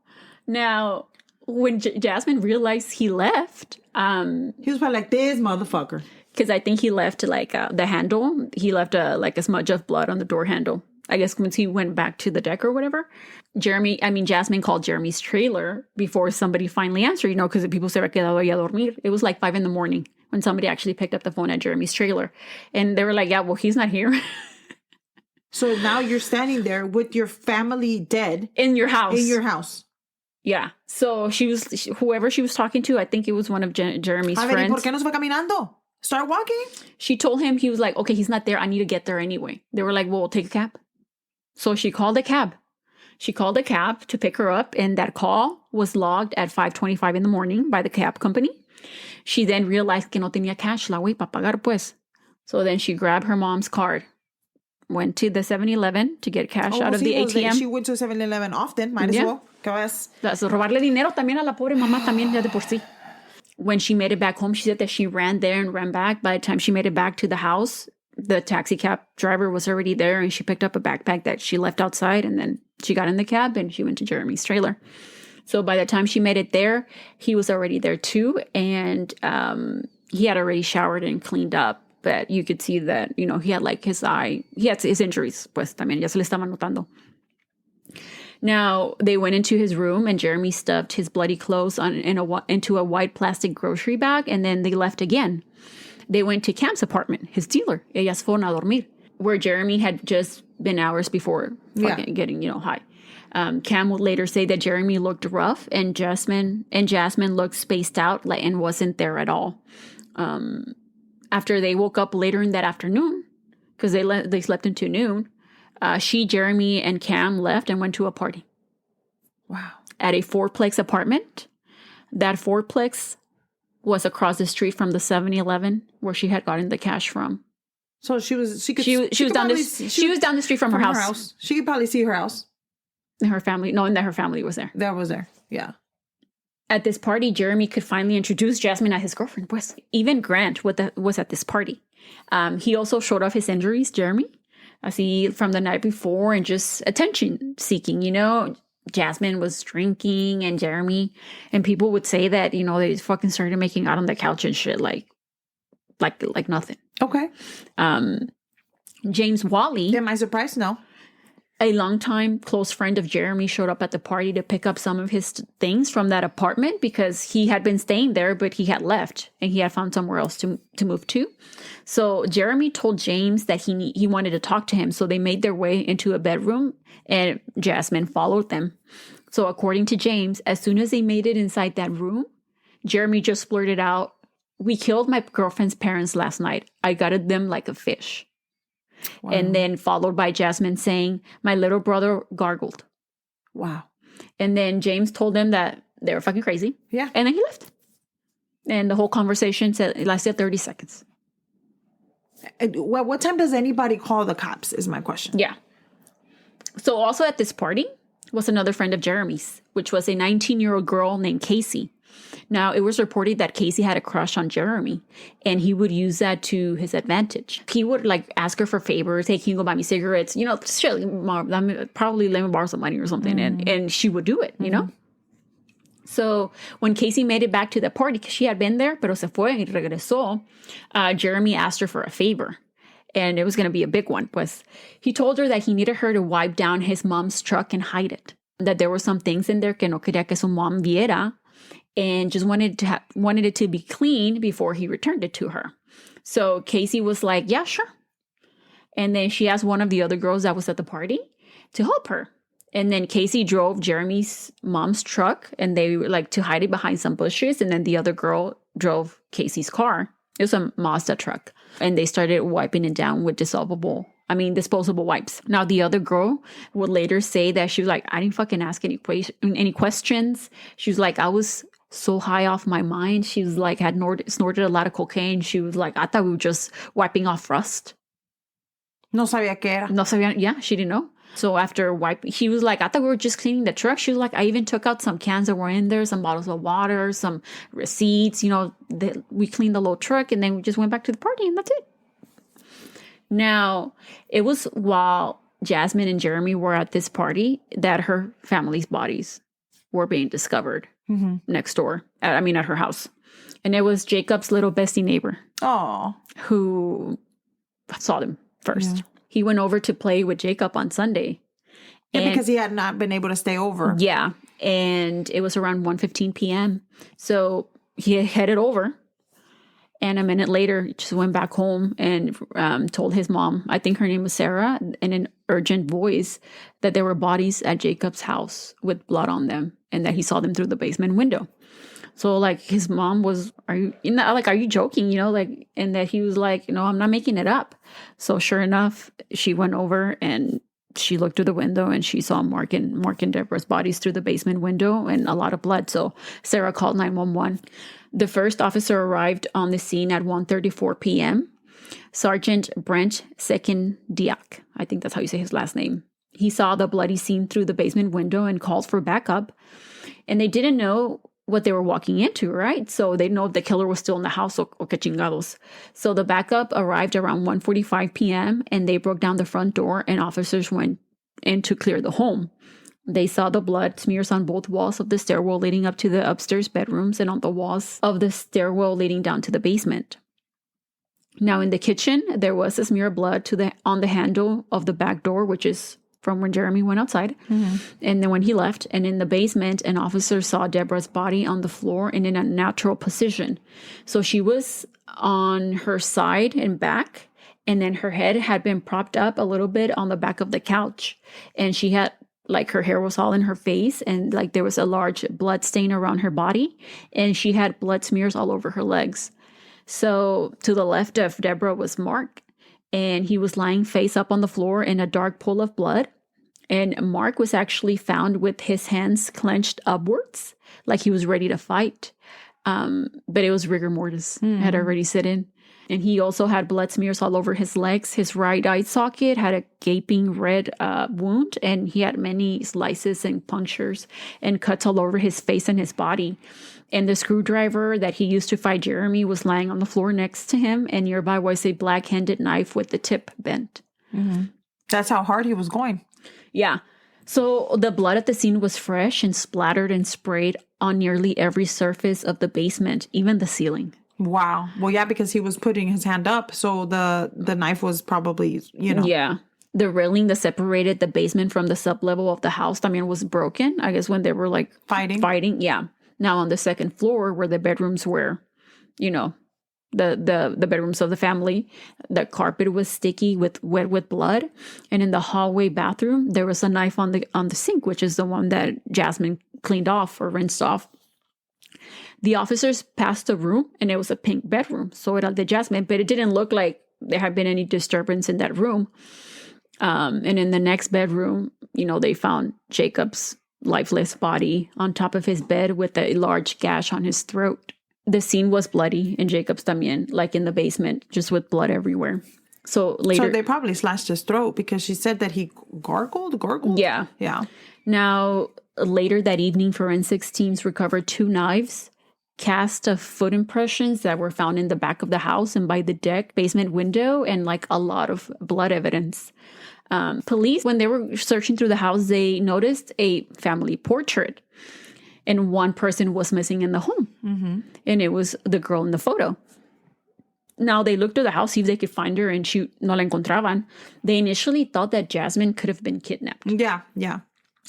Now, when Jasmine realized he left, he was probably like, this motherfucker. Because I think he left, like, the handle. He left, like, a smudge of blood on the door handle. I guess once he went back to the deck or whatever. Jasmine called Jeremy's trailer before somebody finally answered, because people se había quedado ahí a dormir. It was like 5 a.m. when somebody actually picked up the phone at Jeremy's trailer. And they were like, yeah, well, he's not here. So now you're standing there with your family dead. In your house. In your house. Yeah. So whoever she was talking to, I think it was one of Jeremy's friends. ¿Y por qué no se fue caminando? Start walking? She told him, he was like, okay, he's not there. I need to get there anyway. They were like, well, we'll take a cab. So she called a cab. She called a cab to pick her up, and that call was logged at 5:25 in the morning by the cab company. She then realized que no tenía cash, la güey, para pagar, pues. So then she grabbed her mom's card, went to the 7-Eleven to get cash out of the ATM. She went to 7-Eleven often. Might as well. ¿Qué vas? So robarle dinero también a la pobre mamá también ya de por sí. When she made it back home, she said that she ran there and ran back. By the time she made it back to the house, the taxi cab driver was already there, and she picked up a backpack that she left outside, and then she got in the cab and she went to Jeremy's trailer. So by the time she made it there, he was already there too, and he had already showered and cleaned up. But you could see that, you know, he had like his eye, he had his injuries, pues también ya se le estaban notando. Now, they went into his room, and Jeremy stuffed his bloody clothes into a white plastic grocery bag, and then they left again. They went to Cam's apartment, his dealer, ellas fueron a dormir, where Jeremy had just been hours before getting, you know, high. Cam would later say that Jeremy looked rough, and Jasmine looked spaced out and wasn't there at all. After they woke up later in that afternoon, because they slept until noon, Jeremy, and Cam left and went to a party. Wow. At a fourplex apartment. That fourplex was across the street from the 7-Eleven where she had gotten the cash from. So she was down the street from her house. She could probably see her house. And her family, knowing that her family was there. That was there. Yeah. At this party, Jeremy could finally introduce Jasmine as his girlfriend. Pues, even Grant was at this party. He also showed off his injuries, Jeremy, así from the night before, and just attention seeking, you know. Jasmine was drinking, and Jeremy, and people would say that, you know, they fucking started making out on the couch and shit, like nothing. Okay. James Wally. Am I surprised? No. A longtime close friend of Jeremy showed up at the party to pick up some of his things from that apartment because he had been staying there, but he had left and he had found somewhere else to move to. So Jeremy told James that he wanted to talk to him. So they made their way into a bedroom, and Jasmine followed them. So according to James, as soon as they made it inside that room, Jeremy just blurted out, "We killed my girlfriend's parents last night. I gutted them like a fish." Wow. And then followed by Jasmine saying, "My little brother gargled." Wow. And then James told them that they were fucking crazy. Yeah. And then he left. And the whole conversation lasted 30 seconds. Well, what time does anybody call the cops is my question. Yeah. So also at this party was another friend of Jeremy's, which was a 19-year-old girl named Casey. Now, it was reported that Casey had a crush on Jeremy, and he would use that to his advantage. He would, like, ask her for favors. "Hey, can you go buy me cigarettes?" You know, shit, probably let me borrow some money or something. And she would do it, you know? So when Casey made it back to the party, because she had been there, pero se fue y regresó, Jeremy asked her for a favor. And it was going to be a big one. Pues he told her that he needed her to wipe down his mom's truck and hide it. That there were some things in there que no quería que su mom viera, and just wanted it to be clean before he returned it to her. So Casey was like, "Yeah, sure." And then she asked one of the other girls that was at the party to help her. And then Casey drove Jeremy's mom's truck, and they were like to hide it behind some bushes. And then the other girl drove Casey's car. It was a Mazda truck. And they started wiping it down with disposable wipes. Now, the other girl would later say that she was like, "I didn't fucking ask any questions." She was like, "I was so high off my mind." She was like, had snorted a lot of cocaine. She was like, "I thought we were just wiping off rust." No sabía qué era. No sabía, yeah, she didn't know. So after wiping, she was like, "I thought we were just cleaning the truck." She was like, "I even took out some cans that were in there, some bottles of water, some receipts, you know, we cleaned the little truck, and then we just went back to the party, and that's it." Now, it was while Jasmine and Jeremy were at this party that her family's bodies were being discovered next door, at her house. And it was Jacob's little bestie neighbor. Oh. Who saw them first. Yeah. He went over to play with Jacob on Sunday. Yeah, because he had not been able to stay over. Yeah. And it was around 1:15 p.m. So he headed over. And a minute later, just went back home and told his mom, I think her name was Sarah, in an urgent voice, that there were bodies at Jacob's house with blood on them and that he saw them through the basement window. So like his mom was, are you joking? You know, like, and that he was like, I'm not making it up. So sure enough, she went over and she looked through the window and she saw Mark and Deborah's bodies through the basement window and a lot of blood. So Sarah called 911. The first officer arrived on the scene at 1:34 p.m. Sergeant Brent Sekendiak, I think that's how you say his last name. He saw the bloody scene through the basement window and called for backup. And they didn't know what they were walking into, right? So they didn't know if the killer was still in the house or que chingados. So the backup arrived around 1:45 p.m. and they broke down the front door and officers went in to clear the home. They saw the blood smears on both walls of the stairwell leading up to the upstairs bedrooms and on the walls of the stairwell leading down to the basement. Now in the kitchen, there was a smear of blood on the handle of the back door, which is from when Jeremy went outside. Mm-hmm. And then when he left, and in the basement, an officer saw Deborah's body on the floor and in a natural position. So she was on her side and back, and then her head had been propped up a little bit on the back of the couch. And she had, like, her hair was all in her face, and like there was a large blood stain around her body, and she had blood smears all over her legs. So to the left of Deborah was Mark, and he was lying face up on the floor in a dark pool of blood. And Mark was actually found with his hands clenched upwards, like he was ready to fight. But it was rigor mortis, had already set in. And he also had blood smears all over his legs. His right eye socket had a gaping red wound, and he had many slices and punctures and cuts all over his face and his body. And the screwdriver that he used to fight Jeremy was lying on the floor next to him, and nearby was a black-handed knife with the tip bent. Mm-hmm. That's how hard he was going. Yeah. So the blood at the scene was fresh and splattered and sprayed on nearly every surface of the basement, even the ceiling. Wow. Well, yeah, because he was putting his hand up, so the knife was probably, Yeah. The railing that separated the basement from the sublevel of the house, was broken, I guess, when they were, like, fighting. Yeah. Now, on the second floor, where the bedrooms were, the bedrooms of the family, the carpet was sticky wet with blood. And in the hallway bathroom, there was a knife on the sink, which is the one that Jasmine cleaned off or rinsed off. The officers passed the room, and it was a pink bedroom. So it had the Jasmine, but it didn't look like there had been any disturbance in that room. And in the next bedroom, they found Jacob's lifeless body on top of his bed with a large gash on his throat. The scene was bloody in Jacob's también, like in the basement, just with blood everywhere. So later... So they probably slashed his throat because she said that he gargled? Yeah. Yeah. Now, later that evening, forensics teams recovered 2 knives, cast of foot impressions that were found in the back of the house and by the deck basement window, and like a lot of blood evidence. Police, when they were searching through the house, they noticed a family portrait, and one person was missing in the home. Mm-hmm. And it was the girl in the photo. Now, they looked through the house, see if they could find her, and no la encontraban. They initially thought that Jasmine could have been kidnapped. Yeah.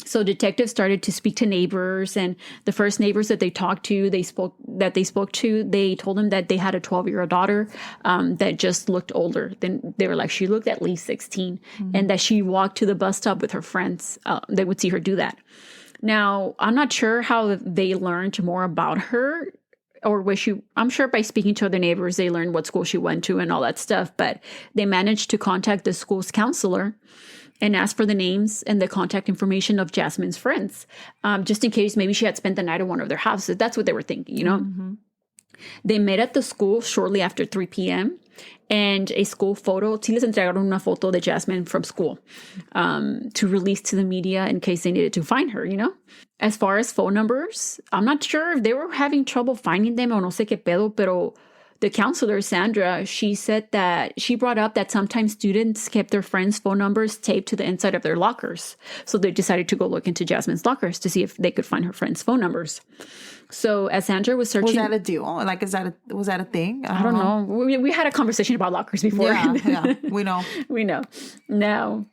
So detectives started to speak to neighbors, and the first neighbors that they spoke to, they told them that they had a 12-year-old daughter that just looked older. Then they were like, she looked at least 16, and that she walked to the bus stop with her friends. They would see her do that. Now, I'm not sure how they learned more about her, or I'm sure by speaking to other neighbors, they learned what school she went to and all that stuff, but they managed to contact the school's counselor and asked for the names and the contact information of Jasmine's friends, just in case maybe she had spent the night at one of their houses. That's what they were thinking, Mm-hmm. They met at the school shortly after 3 p.m. and a school photo, sí les entregaron una foto de Jasmine from school to release to the media in case they needed to find her, As far as phone numbers, I'm not sure if they were having trouble finding them o no sé qué pedo, pero the counselor, Sandra, she said that she brought up that sometimes students kept their friends' phone numbers taped to the inside of their lockers. So they decided to go look into Jasmine's lockers to see if they could find her friends' phone numbers. So as Sandra was searching... Was that a deal? Like, was that a thing? I don't know. We had a conversation about lockers before. Yeah, we know. We know. Now...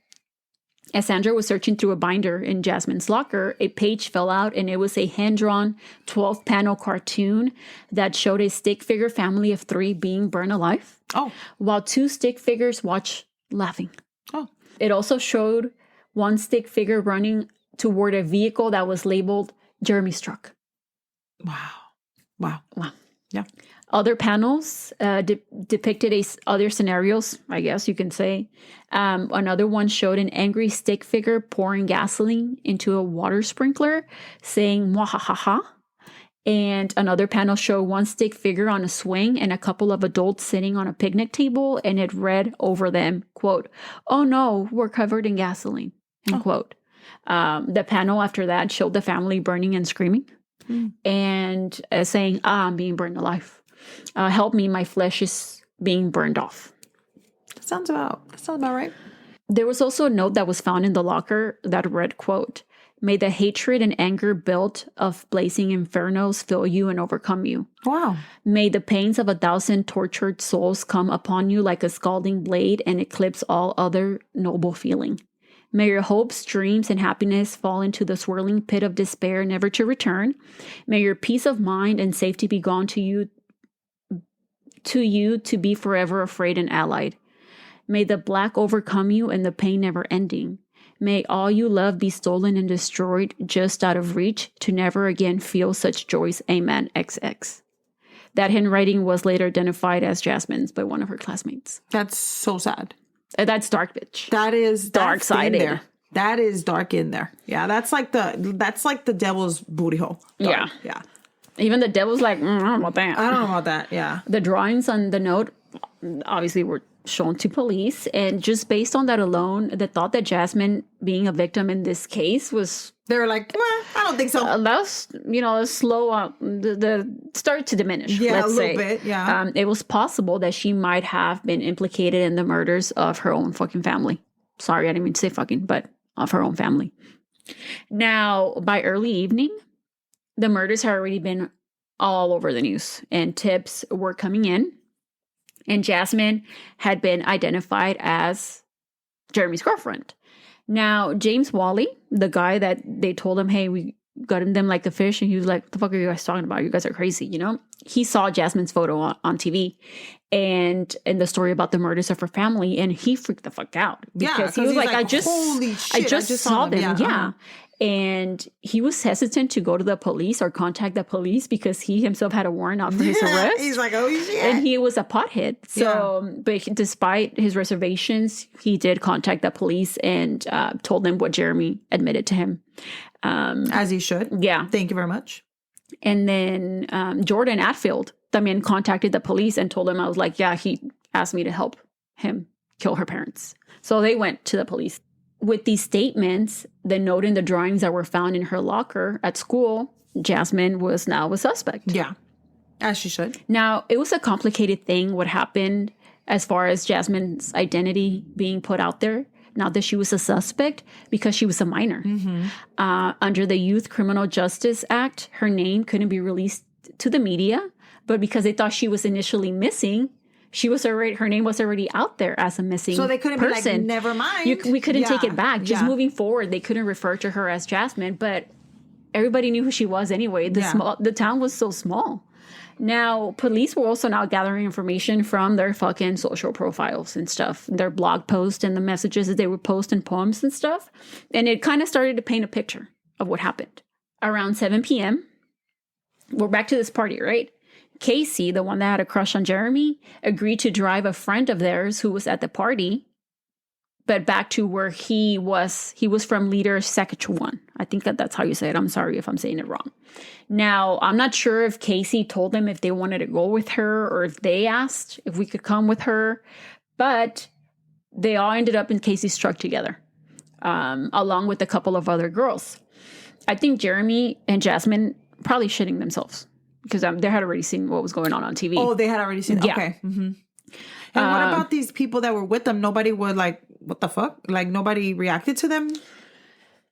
As Sandra was searching through a binder in Jasmine's locker, a page fell out, and it was a hand-drawn 12-panel cartoon that showed a stick figure family of 3 being burned alive. Oh. While 2 stick figures watched laughing. Oh. It also showed 1 stick figure running toward a vehicle that was labeled Jeremy's truck. Wow. Wow. Yeah. Other panels depicted other scenarios, I guess you can say. Another one showed an angry stick figure pouring gasoline into a water sprinkler, saying "Mwahahaha." And another panel showed one stick figure on a swing and a couple of adults sitting on a picnic table, and it read over them, quote, "Oh no, we're covered in gasoline," end quote. The panel after that showed the family burning and screaming and saying, I'm being burned alive. Help me, my flesh is being burned off. That sounds about right. There was also a note that was found in the locker that read, quote, "May the hatred and anger built of blazing infernos fill you and overcome you. Wow. May the pains of 1,000 tortured souls come upon you like a scalding blade and eclipse all other noble feeling. May your hopes, dreams, and happiness fall into the swirling pit of despair, never to return. May your peace of mind and safety be gone to you to be forever afraid and allied. May the black overcome you and the pain never ending. May all you love be stolen and destroyed just out of reach to never again feel such joys. Amen. XX." That handwriting was later identified as Jasmine's by one of her classmates. That's so sad. That's dark, bitch. That is dark sided. There. That is dark in there. Yeah, that's like the devil's booty hole. Dark. Yeah. Even the devil's like, I don't know about that. I don't know about that. Yeah. The drawings on the note obviously were shown to police, and just based on that alone, the thought that Jasmine being a victim in this case was, they were like, I don't think so. That's slow. The started to diminish. Yeah, let's a little say. bit. Yeah. It was possible that she might have been implicated in the murders of her own fucking family. Sorry, I didn't mean to say fucking, but of her own family. Now, by early evening, the murders had already been all over the news, and tips were coming in. And Jasmine had been identified as Jeremy's girlfriend. Now, James Wally, the guy that they told him, hey, we got them like the fish. And he was like, what the fuck are you guys talking about? You guys are crazy, He saw Jasmine's photo on TV and the story about the murders of her family. And he freaked the fuck out. Because he was like, holy shit, I just saw them. Yeah. And he was hesitant to go to the police or contact the police because he himself had a warrant out for his arrest. He's like, oh shit. And he was a pothead. So, but despite his reservations, he did contact the police and told them what Jeremy admitted to him. As he should. Yeah. Thank you very much. And then Jordan Atfield, también contacted the police and told him, I was like, yeah, he asked me to help him kill her parents. So they went to the police. With these statements, the note and the drawings that were found in her locker at school, Jasmine was now a suspect. Yeah, as she should. Now, it was a complicated thing what happened as far as Jasmine's identity being put out there, now that she was a suspect, because she was a minor. Mm-hmm. Under the Youth Criminal Justice Act, her name couldn't be released to the media, but because they thought she was initially missing, her name was already out there as a missing person. So they couldn't be like, never mind. We couldn't take it back. Just moving forward, they couldn't refer to her as Jasmine, but everybody knew who she was anyway. The town was so small. Now, police were also now gathering information from their fucking social profiles and stuff, their blog posts and the messages that they would post in poems and stuff. And it kind of started to paint a picture of what happened. Around 7 p.m., we're back to this party, right? Casey, the one that had a crush on Jeremy, agreed to drive a friend of theirs who was at the party, but back to where he was. He was from Leader Saskatchewan. I think that's how you say it. I'm sorry if I'm saying it wrong. Now, I'm not sure if Casey told them if they wanted to go with her or if they asked if we could come with her, but they all ended up in Casey's truck together, along with a couple of other girls. I think Jeremy and Jasmine probably shitting themselves. Because they had already seen what was going on TV. Oh, they had already seen it? Yeah. Okay. Mm-hmm. And what about these people that were with them? Nobody would like, what the fuck? Like, nobody reacted to them?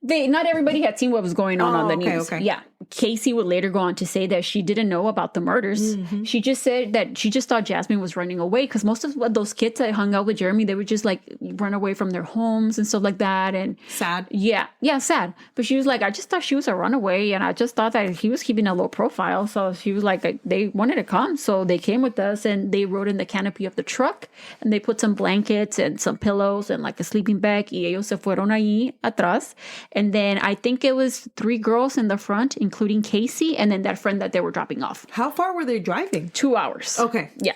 Not everybody had seen what was going on the news. Okay. Yeah. Casey would later go on to say that she didn't know about the murders. Mm-hmm. She just said that she just thought Jasmine was running away because most of those kids that hung out with Jeremy, they would just like run away from their homes and stuff like that. And sad. Yeah, sad. But she was like, I just thought she was a runaway, and I just thought that he was keeping a low profile. So she was like, they wanted to come, so they came with us, and they rode in the canopy of the truck, and they put some blankets and some pillows and like a sleeping bag. Y ellos se fueron ahí atrás, and then I think it was 3 girls in the front, including including Casey and then that friend that they were dropping off. How far were they driving? 2 hours. Okay. Yeah.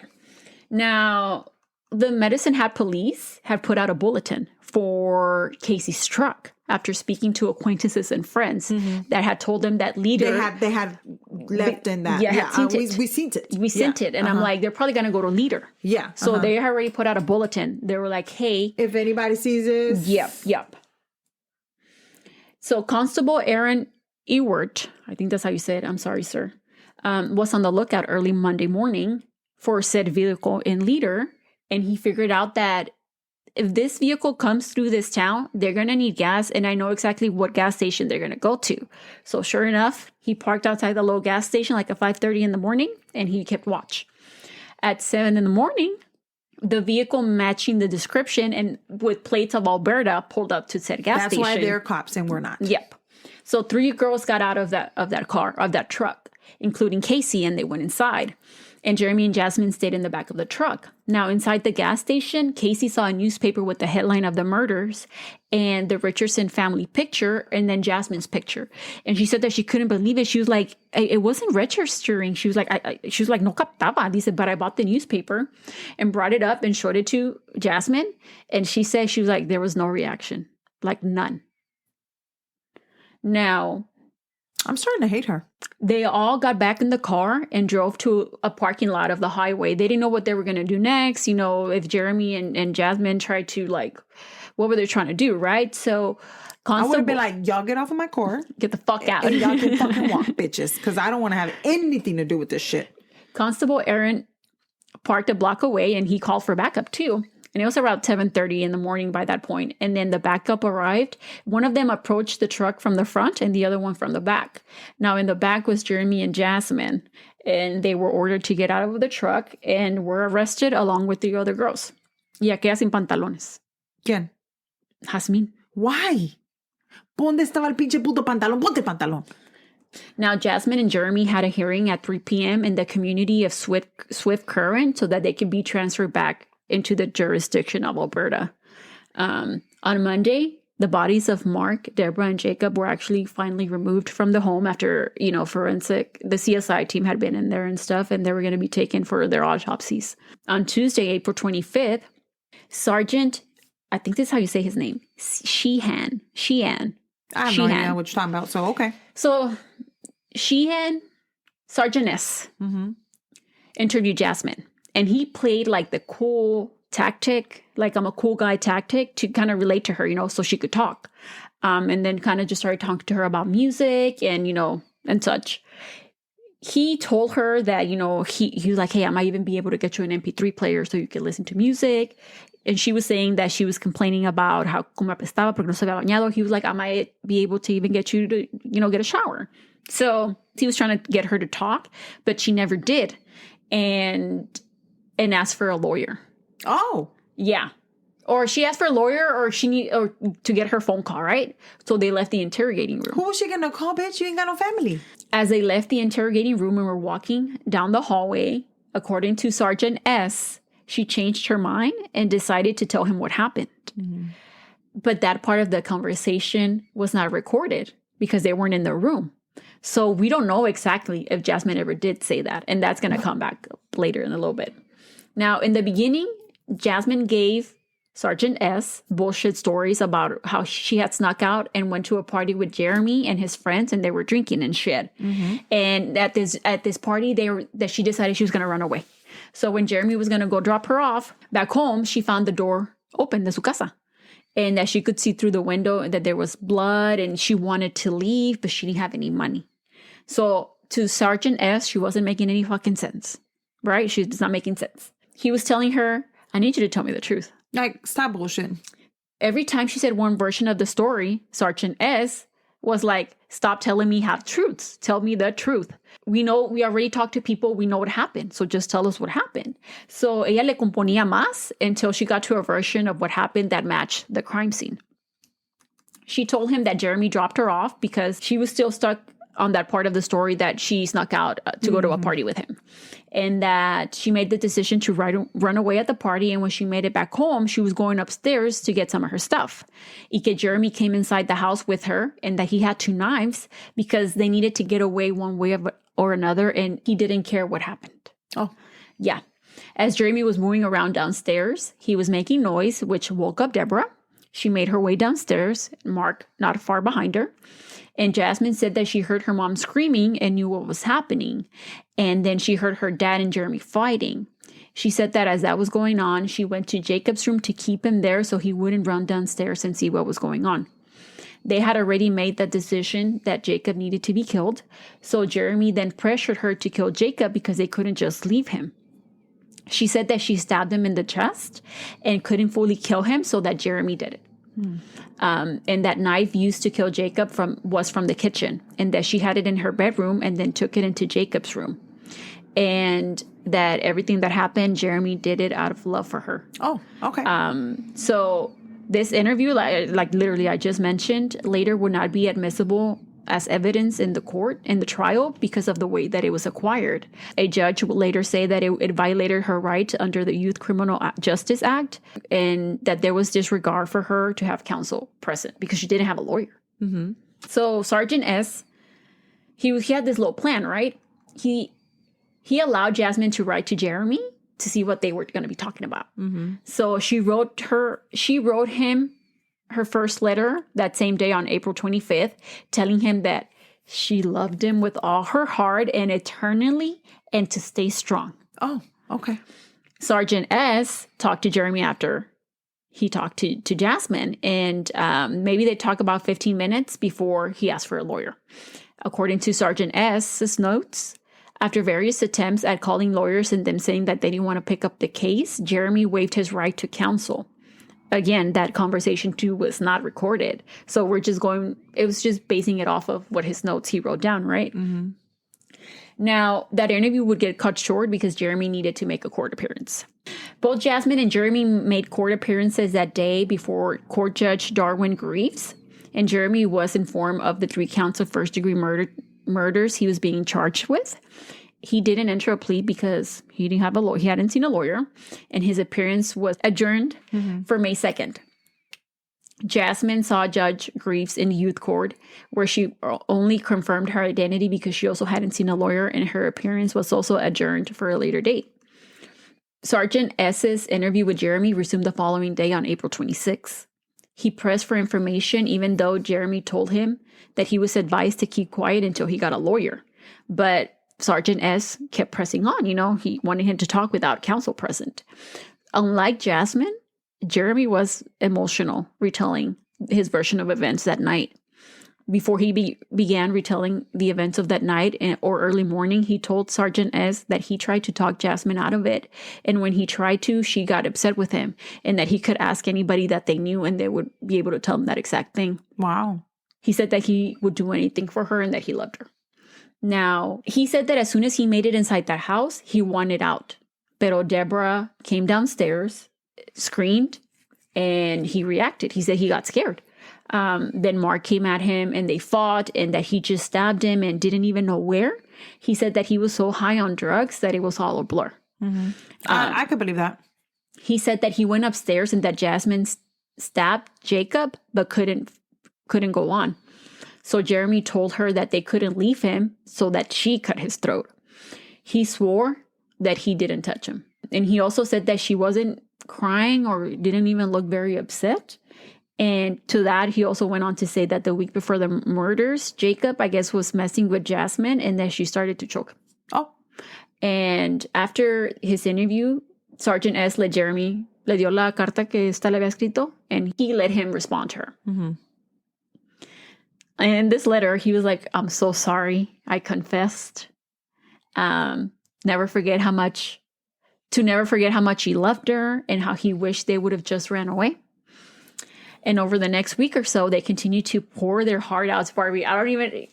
Now, the Medicine Hat police had put out a bulletin for Casey's truck after speaking to acquaintances and friends that had told them that leader... They had left in that. Yeah, we seen it. We sent it. And I'm like, they're probably going to go to leader. Yeah. So they already put out a bulletin. They were like, hey... If anybody sees this... Yep. So Constable Aaron Ewart, I think that's how you say it. I'm sorry, sir. Was on the lookout early Monday morning for said vehicle in leader. And he figured out that if this vehicle comes through this town, they're going to need gas. And I know exactly what gas station they're going to go to. So sure enough, he parked outside the little gas station like at 5:30 in the morning. And he kept watch. At 7 in the morning, the vehicle matching the description and with plates of Alberta pulled up to said gas station. That's why they're cops and we're not. Yep. So 3 girls got out of that truck, including Casey, and they went inside. And Jeremy and Jasmine stayed in the back of the truck. Now, inside the gas station, Casey saw a newspaper with the headline of the murders and the Richardson family picture and then Jasmine's picture. And she said that she couldn't believe it. She was like, it wasn't registering. She was like, no captaba. Dice, but I bought the newspaper and brought it up and showed it to Jasmine. And she said, she was like, there was no reaction, like none. Now, I'm starting to hate her. They all got back in the car and drove to a parking lot of the highway. They didn't know what they were going to do next. You know, if Jeremy and Jasmine tried to, like, what were they trying to do, right? So, I would have been like, y'all get off of my car. Get the fuck out. And y'all can fucking walk, bitches. Because I don't want to have anything to do with this shit. Constable Aaron parked a block away and he called for backup too. And it was around 7:30 in the morning by that point. And then the backup arrived. One of them approached the truck from the front and the other one from the back. Now, in the back was Jeremy and Jasmine. And they were ordered to get out of the truck and were arrested along with the other girls. Y aquella sin pantalones. ¿Quién? Jasmine. Why? ¿Dónde estaba el pinche puto pantalón? Ponte pantalón. Now, Jasmine and Jeremy had a hearing at 3 p.m. in the community of Swift Current so that they could be transferred back into the jurisdiction of Alberta. On Monday, the bodies of Mark, Deborah, and Jacob were actually finally removed from the home after, the CSI team had been in there and stuff, and they were going to be taken for their autopsies. On Tuesday, April 25th, Sergeant, I think this is how you say his name, Sheehan. I have no idea what you're talking about, so okay. So, Sheehan, Sergeant S, interviewed Jasmine. And he played like the cool tactic, like I'm a cool guy tactic to kind of relate to her, so she could talk. And then kind of just started talking to her about music and, and such. He told her that, he was like, hey, I might even be able to get you an MP3 player so you can listen to music. And she was saying that she was complaining about how como apestaba porque no se había bañado. He was like, I might be able to even get you to, get a shower. So he was trying to get her to talk, but she never did. And asked for a lawyer. Oh. Yeah. Or she asked for a lawyer or to get her phone call, right? So they left the interrogating room. Who was she going to call, bitch? You ain't got no family. As they left the interrogating room and were walking down the hallway, according to Sergeant S, she changed her mind and decided to tell him what happened. Mm-hmm. But that part of the conversation was not recorded because they weren't in the room. So we don't know exactly if Jasmine ever did say that. And that's going to come back later in a little bit. Now, in the beginning, Jasmine gave Sergeant S bullshit stories about how she had snuck out and went to a party with Jeremy and his friends, and they were drinking and shit. Mm-hmm. And at this party, that she decided she was going to run away. So when Jeremy was going to go drop her off back home, she found the door open de su casa, and that she could see through the window that there was blood, and she wanted to leave, but she didn't have any money. So to Sergeant S, she wasn't making any fucking sense, right? She's not making sense. He was telling her, I need you to tell me the truth. Like, stop bullshit. Every time she said one version of the story, Sergeant S was like, stop telling me half truths. Tell me the truth. We already talked to people. We know what happened. So just tell us what happened. So ella le componía más until she got to a version of what happened that matched the crime scene. She told him that Jeremy dropped her off because she was still stuck on that part of the story that she snuck out to go to a party with him, and that she made the decision to run away at the party. And when she made it back home, she was going upstairs to get some of her stuff. Ike Jeremy came inside the house with her, and that he had 2 knives because they needed to get away one way or another, and he didn't care what happened. Oh, yeah. As Jeremy was moving around downstairs, he was making noise, which woke up Deborah. She made her way downstairs, Mark not far behind her. And Jasmine said that she heard her mom screaming and knew what was happening. And then she heard her dad and Jeremy fighting. She said that as that was going on, she went to Jacob's room to keep him there so he wouldn't run downstairs and see what was going on. They had already made the decision that Jacob needed to be killed. So Jeremy then pressured her to kill Jacob because they couldn't just leave him. She said that she stabbed him in the chest and couldn't fully kill him, so that Jeremy did it. And that knife used to kill Jacob was from the kitchen, and that she had it in her bedroom and then took it into Jacob's room. And that everything that happened, Jeremy did it out of love for her. Oh, okay. So this interview, like literally I just mentioned, later would not be admissible as evidence in the trial because of the way that it was acquired. A judge would later say that it violated her right under the Youth Criminal Justice Act, and that there was disregard for her to have counsel present because she didn't have a lawyer. Mm-hmm. So Sergeant S, he had this little plan, right? He allowed Jasmine to write to Jeremy to see what they were going to be talking about. Mm-hmm. So she wrote him her first letter that same day on April 25th, telling him that she loved him with all her heart and eternally, and to stay strong. Oh, okay. Sergeant S talked to Jeremy after he talked to Jasmine, and maybe they talked about 15 minutes before he asked for a lawyer. According to Sergeant S's notes, after various attempts at calling lawyers and them saying that they didn't want to pick up the case, Jeremy waived his right to counsel. Again, that conversation too was not recorded. So it was just basing it off of what his notes he wrote down, right? Mm-hmm. Now, that interview would get cut short because Jeremy needed to make a court appearance. Both Jasmine and Jeremy made court appearances that day before Court Judge Darwin Greaves, and Jeremy was informed of the 3 counts of first-degree murders he was being charged with. He didn't enter a plea because he didn't have a lawyer. He hadn't seen a lawyer, and his appearance was adjourned for May 2nd. Jasmine saw Judge Greaves in youth court, where she only confirmed her identity because she also hadn't seen a lawyer, and her appearance was also adjourned for a later date. Sergeant S's interview with Jeremy resumed the following day on April 26th. He pressed for information, even though Jeremy told him that he was advised to keep quiet until he got a lawyer. But Sergeant S kept pressing on, he wanted him to talk without counsel present. Unlike Jasmine, Jeremy was emotional retelling his version of events that night. Before he began retelling the events of that night or early morning, he told Sergeant S that he tried to talk Jasmine out of it. And when he tried to, she got upset with him, and that he could ask anybody that they knew and they would be able to tell him that exact thing. Wow. He said that he would do anything for her and that he loved her. Now, he said that as soon as he made it inside that house, he wanted out. Pero Deborah came downstairs, screamed, and he reacted. He said he got scared. Then Mark came at him and they fought, and that he just stabbed him and didn't even know where. He said that he was so high on drugs that it was all a blur. Mm-hmm. I could believe that. He said that he went upstairs and that Jasmine stabbed Jacob but couldn't go on. So Jeremy told her that they couldn't leave him, so that she cut his throat. He swore that he didn't touch him. And he also said that she wasn't crying or didn't even look very upset. And to that, he also went on to say that the week before the murders, Jacob, I guess, was messing with Jasmine and that she started to choke. Oh. And after his interview, Sergeant S le dio la carta que esta le había escrito, and he let him respond to her. Mm-hmm. And in this letter, he was like, I'm so sorry. I confessed. Never forget how much he loved her and how he wished they would have just ran away. And over the next week or so, they continue to pour their heart out to Barbie.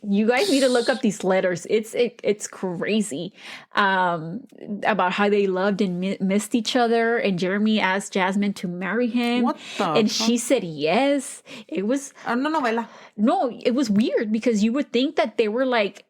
You guys need to look up these letters. It's crazy about how they loved and missed each other. And Jeremy asked Jasmine to marry him. What the And she said yes. It was... Una novela. No, it was weird because you would think that they were like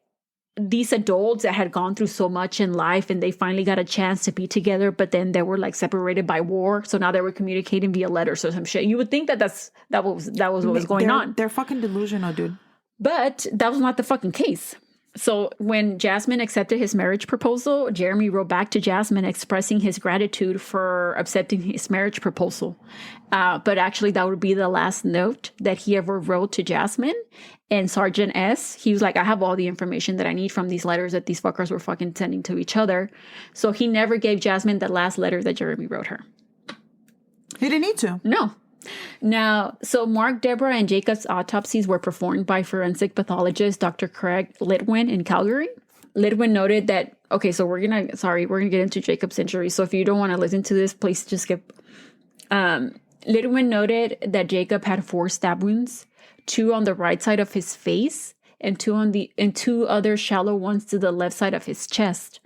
these adults that had gone through so much in life and they finally got a chance to be together, but then they were like separated by war. So now they were communicating via letters or some shit. You would think that that was what was going on. They're fucking delusional, dude. But that was not the fucking case. So when Jasmine accepted his marriage proposal, Jeremy wrote back to Jasmine expressing his gratitude for accepting his marriage proposal. But actually, that would be the last note that he ever wrote to Jasmine. And Sergeant S, he was like, I have all the information that I need from these letters that these fuckers were fucking sending to each other. So he never gave Jasmine the last letter that Jeremy wrote her. He didn't need to. No. Now, so Mark, Deborah, and Jacob's autopsies were performed by forensic pathologist Dr. Craig Litwin in Calgary. Litwin noted that, okay, so we're going to get into Jacob's injuries. So if you don't want to listen to this, please just skip. Litwin noted that Jacob had 4 stab wounds, 2 on the right side of his face and 2 other shallow ones to the left side of his chest.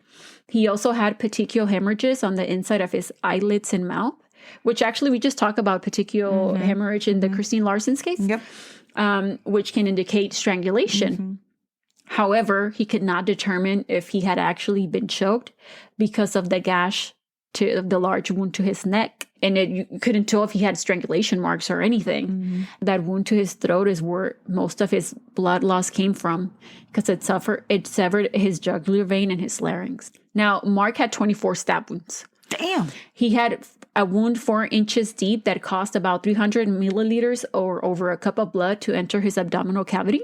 He also had petechial hemorrhages on the inside of his eyelids and mouth, which actually we just talked about petechial hemorrhage in the Christine Larson's case, which can indicate strangulation. However, he could not determine if he had actually been choked because of the gash to the large wound to his neck. And you couldn't tell if he had strangulation marks or anything. That wound to his throat is where most of his blood loss came from because it severed his jugular vein and his larynx. Now, Mark had 24 stab wounds. Damn. He had a wound 4 inches deep that cost about 300 milliliters or over a cup of blood to enter his abdominal cavity.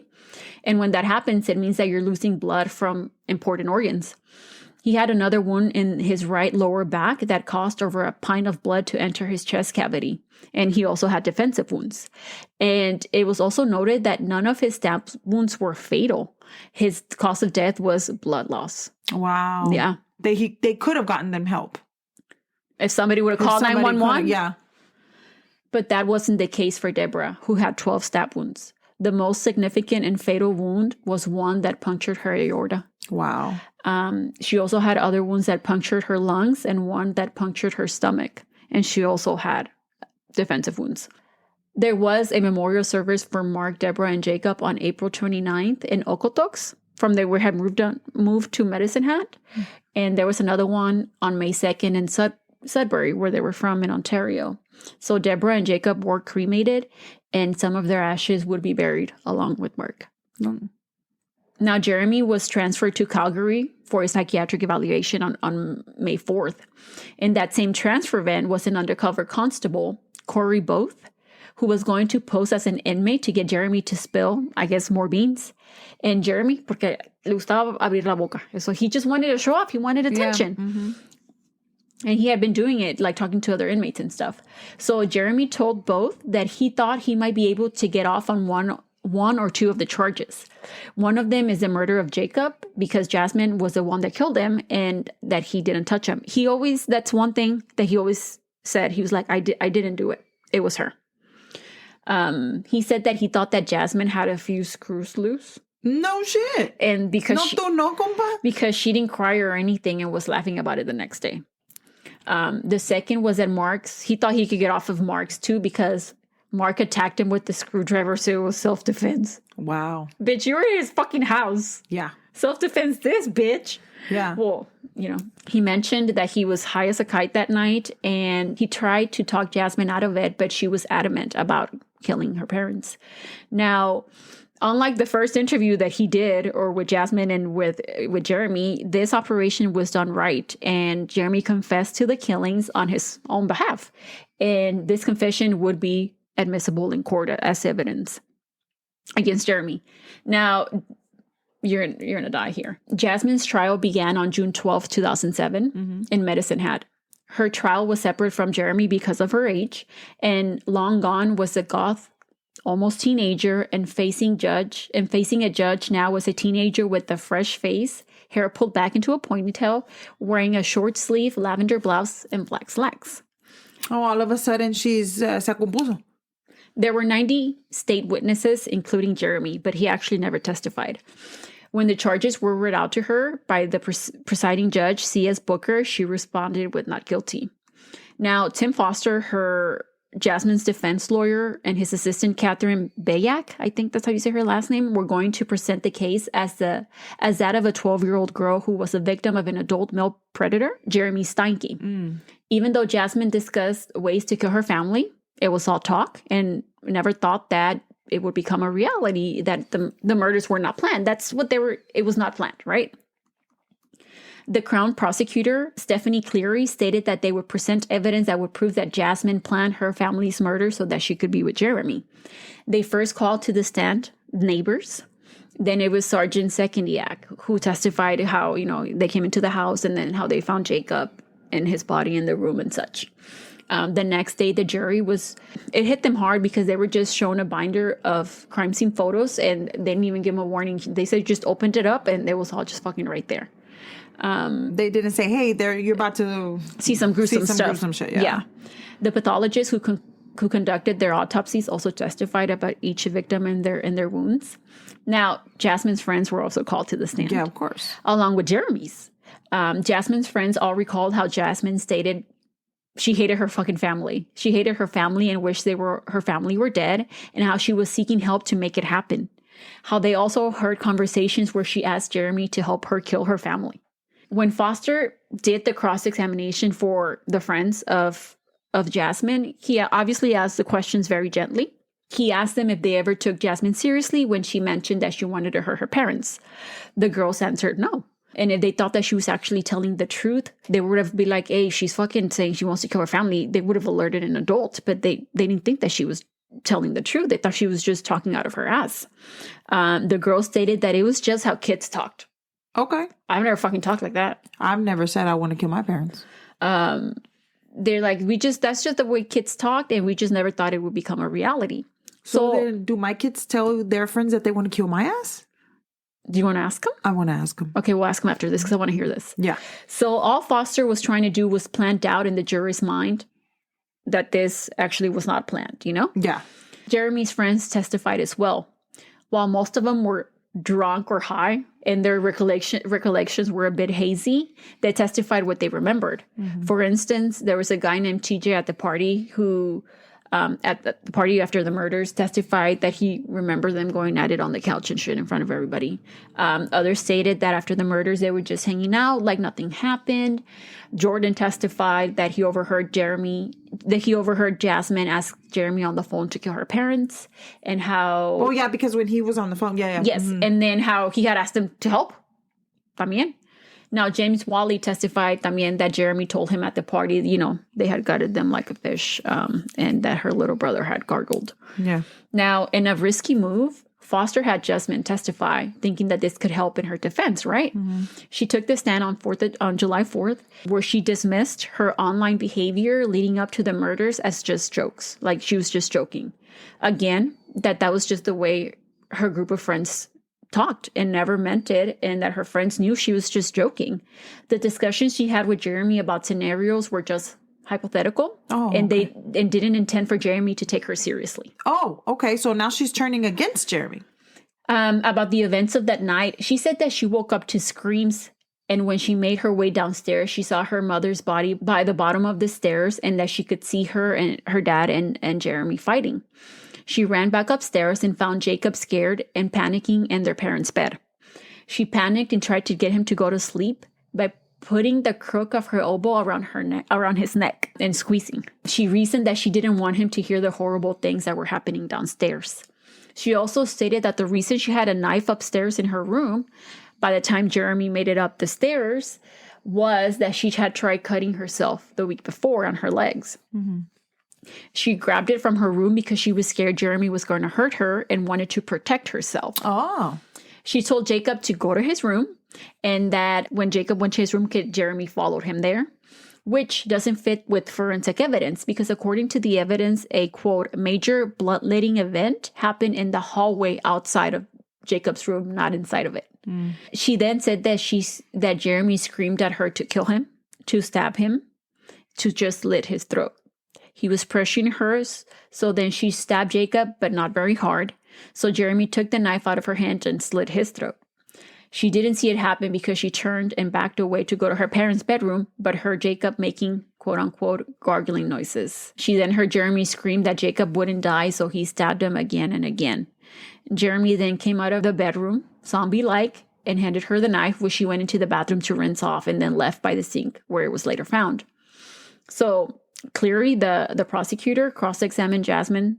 And when that happens, it means that you're losing blood from important organs. He had another wound in his right lower back that cost over a pint of blood to enter his chest cavity. And he also had defensive wounds. And it was also noted that none of his stab wounds were fatal. His cause of death was blood loss. Wow. Yeah. They could have gotten them help. If somebody would have called 911. Yeah. But that wasn't the case for Deborah, who had 12 stab wounds. The most significant and fatal wound was one that punctured her aorta. Wow. She also had other wounds that punctured her lungs and one that punctured her stomach. And she also had defensive wounds. There was a memorial service for Mark, Deborah, and Jacob on April 29th in Okotoks from they had moved to Medicine Hat. And there was another one on May 2nd in Sudbury, where they were from in Ontario. So Deborah and Jacob were cremated, and some of their ashes would be buried along with Mark. Now, Jeremy was transferred to Calgary for a psychiatric evaluation on May 4th. In that same transfer van was an undercover constable, Corey Both, who was going to pose as an inmate to get Jeremy to spill, I guess, more beans. And Jeremy, porque le gustaba abrir la boca. So he just wanted to show off. He wanted attention. And he had been doing it, like talking to other inmates and stuff. So Jeremy told Both that he thought he might be able to get off on one or 2 of the charges. One of them is the murder of Jacob, because Jasmine was the one that killed him and that he didn't touch him. That's one thing that he always said. He was like, I didn't do it. It was her. He said that he thought that Jasmine had a few screws loose. No shit. And because compa. because she didn't cry or anything and was laughing about it the next day. The second was that he thought he could get off of Mark's too, because Mark attacked him with the screwdriver, so it was self-defense. Wow. Bitch, you were in his fucking house. Yeah. Self-defense this, bitch. Yeah. Well, he mentioned that he was high as a kite that night, and he tried to talk Jasmine out of it, but she was adamant about killing her parents. Now, unlike the first interview that he did, or with Jasmine and with Jeremy, this operation was done right, and Jeremy confessed to the killings on his own behalf. And this confession would be admissible in court as evidence against Jeremy. Now, you're gonna die here. Jasmine's trial began on June 12, 2007 in Medicine Hat. Her trial was separate from Jeremy because of her age, and long gone was the goth, almost teenager, and facing a judge now was a teenager with a fresh face, hair pulled back into a ponytail, wearing a short sleeve lavender blouse and black slacks. Oh, all of a sudden she's se compuso. There were 90 state witnesses, including Jeremy, but he actually never testified. When the charges were read out to her by the presiding judge, C.S. Booker, she responded with not guilty. Now, Tim Foster, Jasmine's defense lawyer, and his assistant, Catherine Bayak, I think that's how you say her last name, were going to present the case as that of a 12-year-old girl who was a victim of an adult male predator, Jeremy Steinke. Even though Jasmine discussed ways to kill her family, it was all talk and never thought that it would become a reality, that the murders were not planned. That's what they were. It was not planned, right? The Crown prosecutor, Stephanie Cleary, stated that they would present evidence that would prove that Jasmine planned her family's murder so that she could be with Jeremy. They first called to the stand neighbors. Then it was Sergeant Sekundiak who testified how, they came into the house and then how they found Jacob and his body in the room and such. The next day, the jury it hit them hard because they were just shown a binder of crime scene photos and they didn't even give them a warning. They said just opened it up and it was all just fucking right there. They didn't say, hey, you're about to see some gruesome stuff. Gruesome shit, yeah. The pathologists who conducted their autopsies also testified about each victim and their wounds. Now, Jasmine's friends were also called to the stand. Yeah, of course. Along with Jeremy's. Jasmine's friends all recalled how Jasmine stated she hated her fucking family. She hated her family and wished her family were dead, and how she was seeking help to make it happen. How they also heard conversations where she asked Jeremy to help her kill her family. When Foster did the cross-examination for the friends of Jasmine, he obviously asked the questions very gently. He asked them if they ever took Jasmine seriously when she mentioned that she wanted to hurt her parents. The girls answered no. And if they thought that she was actually telling the truth, they would have been like, hey, she's fucking saying she wants to kill her family. They would have alerted an adult, but they didn't think that she was telling the truth. They thought she was just talking out of her ass. The girls stated that it was just how kids talked. Okay. I've never fucking talked like that. I've never said I want to kill my parents. They're like, that's just the way kids talked, and we just never thought it would become a reality. So then do my kids tell their friends that they want to kill my ass? Do you want to ask them? I want to ask them. Okay, we'll ask them after this because I want to hear this. Yeah. So all Foster was trying to do was plant doubt in the jury's mind that this actually was not planned, Yeah. Jeremy's friends testified as well. While most of them were drunk or high and their recollections were a bit hazy, they testified what they remembered. Mm-hmm. For instance, there was a guy named TJ at the party who at the party after the murders testified that he remembered them going at it on the couch and shit in front of everybody. Others stated that after the murders, they were just hanging out like nothing happened. Jordan testified that he overheard Jasmine ask Jeremy on the phone to kill her parents, and how... Oh, yeah, because when he was on the phone, yeah. Yes, mm-hmm. And then how he had asked him to help. También. Now, James Wally testified también that Jeremy told him at the party, they had gutted them like a fish, and that her little brother had gargled. Yeah. Now, in a risky move, Foster had Jasmine testify, thinking that this could help in her defense, right? Mm-hmm. She took the stand on July 4th, where she dismissed her online behavior leading up to the murders as just jokes. Like, she was just joking. Again, that was just the way her group of friends talked and never meant it, and that her friends knew she was just joking. The discussions she had with Jeremy about scenarios were just hypothetical, and they didn't intend for Jeremy to take her seriously. Oh, okay. So now she's turning against Jeremy. About the events of that night, she said that she woke up to screams, and when she made her way downstairs, she saw her mother's body by the bottom of the stairs, and that she could see her and her dad and Jeremy fighting. She ran back upstairs and found Jacob scared and panicking in their parents' bed. She panicked and tried to get him to go to sleep by putting the crook of her elbow around his neck and squeezing. She reasoned that she didn't want him to hear the horrible things that were happening downstairs. She also stated that the reason she had a knife upstairs in her room by the time Jeremy made it up the stairs was that she had tried cutting herself the week before on her legs. Mm-hmm. She grabbed it from her room because she was scared Jeremy was going to hurt her and wanted to protect herself. Oh. She told Jacob to go to his room, and that when Jacob went to his room, Jeremy followed him there, which doesn't fit with forensic evidence because according to the evidence, a, quote, major bloodletting event happened in the hallway outside of Jacob's room, not inside of it. Mm. She then said that Jeremy screamed at her to kill him, to stab him, to just slit his throat. He was pressuring her, so then she stabbed Jacob, but not very hard. So Jeremy took the knife out of her hand and slit his throat. She didn't see it happen because she turned and backed away to go to her parents' bedroom, but heard Jacob making quote-unquote gargling noises. She then heard Jeremy scream that Jacob wouldn't die, so he stabbed him again and again. Jeremy then came out of the bedroom, zombie-like, and handed her the knife, which she went into the bathroom to rinse off and then left by the sink, where it was later found. So clearly, the prosecutor cross-examined Jasmine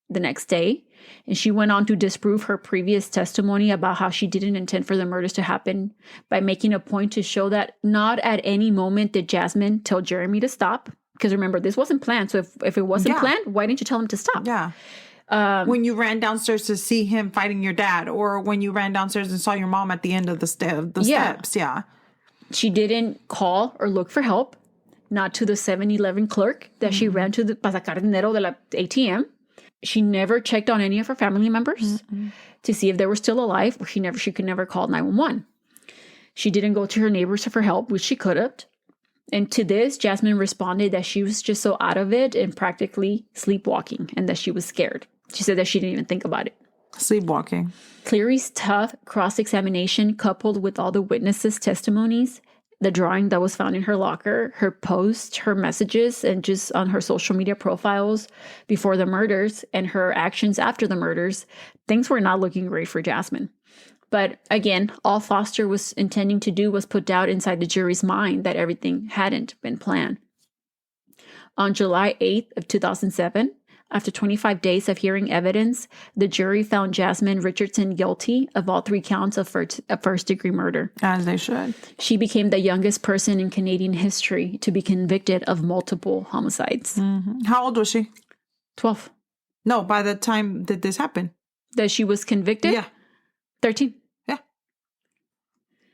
the next day, and she went on to disprove her previous testimony about how she didn't intend for the murders to happen by making a point to show that not at any moment did Jasmine tell Jeremy to stop. Because remember, this wasn't planned. So if it wasn't planned, why didn't you tell him to stop? Yeah. When you ran downstairs to see him fighting your dad, or when you ran downstairs and saw your mom at the end of the steps. Yeah. She didn't call or look for help, not to the 7-Eleven clerk that she ran to the para sacar dinero de la ATM. She never checked on any of her family members to see if they were still alive, or she could never call 911. She didn't go to her neighbors for help, which she could have. And to this, Jasmine responded that she was just so out of it and practically sleepwalking, and that she was scared. She said that she didn't even think about it. Sleepwalking. Cleary's tough cross-examination, coupled with all the witnesses' testimonies, the drawing that was found in her locker, her posts, her messages, and just on her social media profiles before the murders, and her actions after the murders, things were not looking great for Jasmine. But again, all Foster was intending to do was put doubt inside the jury's mind that everything hadn't been planned. On July 8th of 2007, after 25 days of hearing evidence, the jury found Jasmine Richardson guilty of all 3 counts of first-degree murder. As they should. She became the youngest person in Canadian history to be convicted of multiple homicides. How old was she? 12. No, by the time did this happen? That she was convicted? Yeah. 13. Yeah.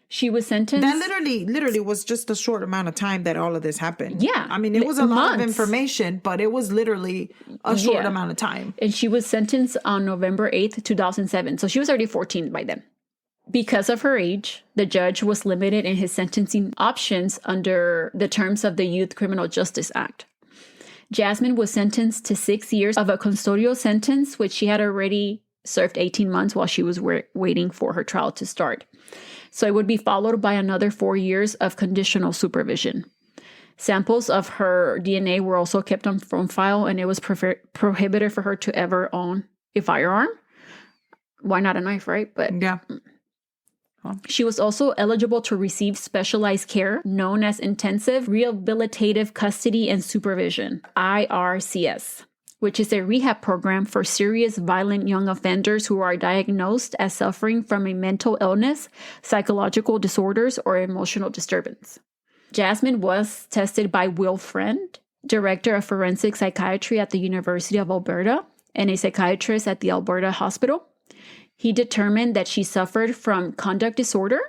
She was sentenced. That literally was just a short amount of time that all of this happened. Yeah. I mean, it was a lot of months. information, but it was literally a short amount of time. And she was sentenced on November 8th, 2007. So she was already 14 by then. Because of her age, the judge was limited in his sentencing options under the terms of the Youth Criminal Justice Act. Jasmine was sentenced to 6 years of a custodial sentence, which she had already served 18 months while she was waiting for her trial to start. So it would be followed by another 4 years of conditional supervision. Samples of her DNA were also kept on file, and it was prohibited for her to ever own a firearm. Why not a knife, right? But yeah. She was also eligible to receive specialized care known as Intensive Rehabilitative Custody and Supervision, IRCS, which is a rehab program for serious violent young offenders who are diagnosed as suffering from a mental illness, psychological disorders, or emotional disturbance. Jasmine was tested by Will Friend, director of forensic psychiatry at the University of Alberta and a psychiatrist at the Alberta Hospital. He determined that she suffered from conduct disorder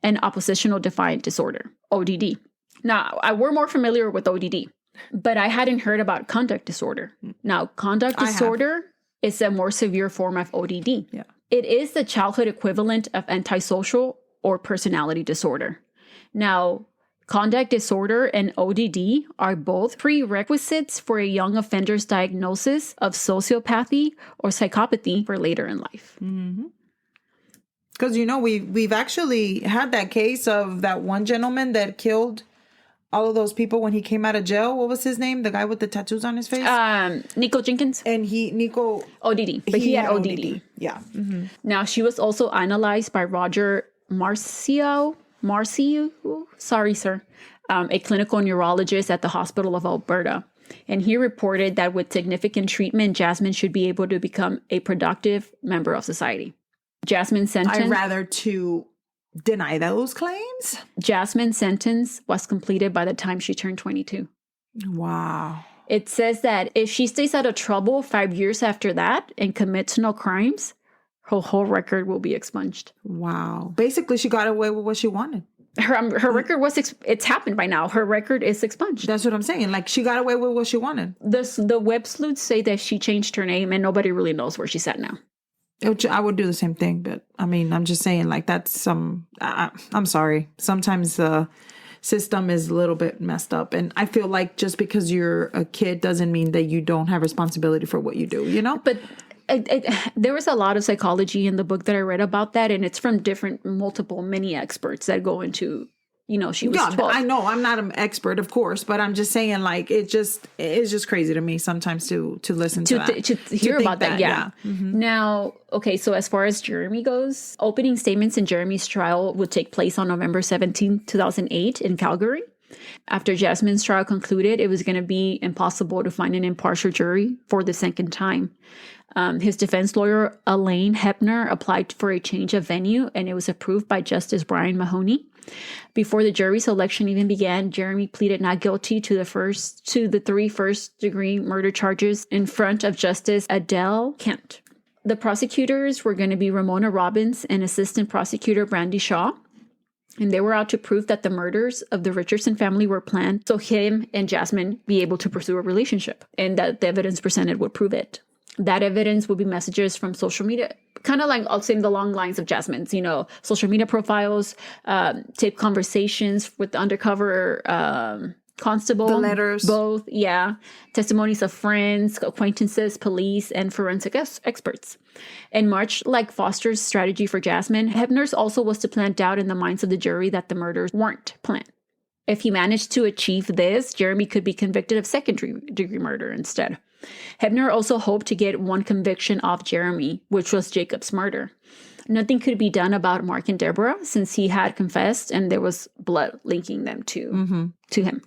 and oppositional defiant disorder, ODD. Now, we're more familiar with ODD. But I hadn't heard about conduct disorder. Now, conduct disorder is a more severe form of ODD. Yeah. It is the childhood equivalent of antisocial or personality disorder. Now, conduct disorder and ODD are both prerequisites for a young offender's diagnosis of sociopathy or psychopathy for later in life. Because, we've actually had that case of that one gentleman that killed all of those people when he came out of jail. What was his name? The guy with the tattoos on his face? Nico Jenkins. And Nico... ODD. But he had ODD. Yeah. Now, she was also analyzed by Roger Marcio, sorry, sir, a clinical neurologist at the Hospital of Alberta. And he reported that with significant treatment, Jasmine should be able to become a productive member of society. Jasmine's sentence... I'd rather to deny those claims. Jasmine's sentence was completed by the time she turned 22. Wow. It says that if she stays out of trouble 5 years after that and commits no crimes, her whole record will be expunged. Wow. Basically, she got away with what she wanted. Her record was, it's happened by now. Her record is expunged. That's what I'm saying. Like, she got away with what she wanted. The web sleuths say that she changed her name and nobody really knows where she's at now. I would do the same thing, but I mean, I'm just saying, like, that's I'm sorry. Sometimes system is a little bit messed up. And I feel like just because you're a kid doesn't mean that you don't have responsibility for what you do, you know? But there was a lot of psychology in the book that I read about that, and it's from many experts that go into, she was 12. I know I'm not an expert, of course, but I'm just saying, like, it's just crazy to me sometimes to listen to that. To hear about that. Yeah. Mm-hmm. Now, okay, so as far as Jeremy goes, opening statements in Jeremy's trial would take place on November 17, 2008 in Calgary. After Jasmine's trial concluded, it was going to be impossible to find an impartial jury for the second time. His defense lawyer, Elaine Hepner, applied for a change of venue, and it was approved by Justice Brian Mahoney. Before the jury selection even began, Jeremy pleaded not guilty to the 3 first-degree murder charges in front of Justice Adele Kent. The prosecutors were going to be Ramona Robbins and Assistant Prosecutor Brandy Shaw. And they were out to prove that the murders of the Richardson family were planned so him and Jasmine be able to pursue a relationship, and that the evidence presented would prove it. That evidence would be messages from social media, kind of like, I'll say, the long lines of Jasmine's, social media profiles, taped conversations with the undercover constable. The letters. Both, yeah. Testimonies of friends, acquaintances, police, and forensic experts. And much like Foster's strategy for Jasmine, Hepner's also was to plant doubt in the minds of the jury that the murders weren't planned. If he managed to achieve this, Jeremy could be convicted of second-degree murder instead. Hepner also hoped to get one conviction off Jeremy, which was Jacob's murder. Nothing could be done about Mark and Deborah since he had confessed and there was blood linking them to him.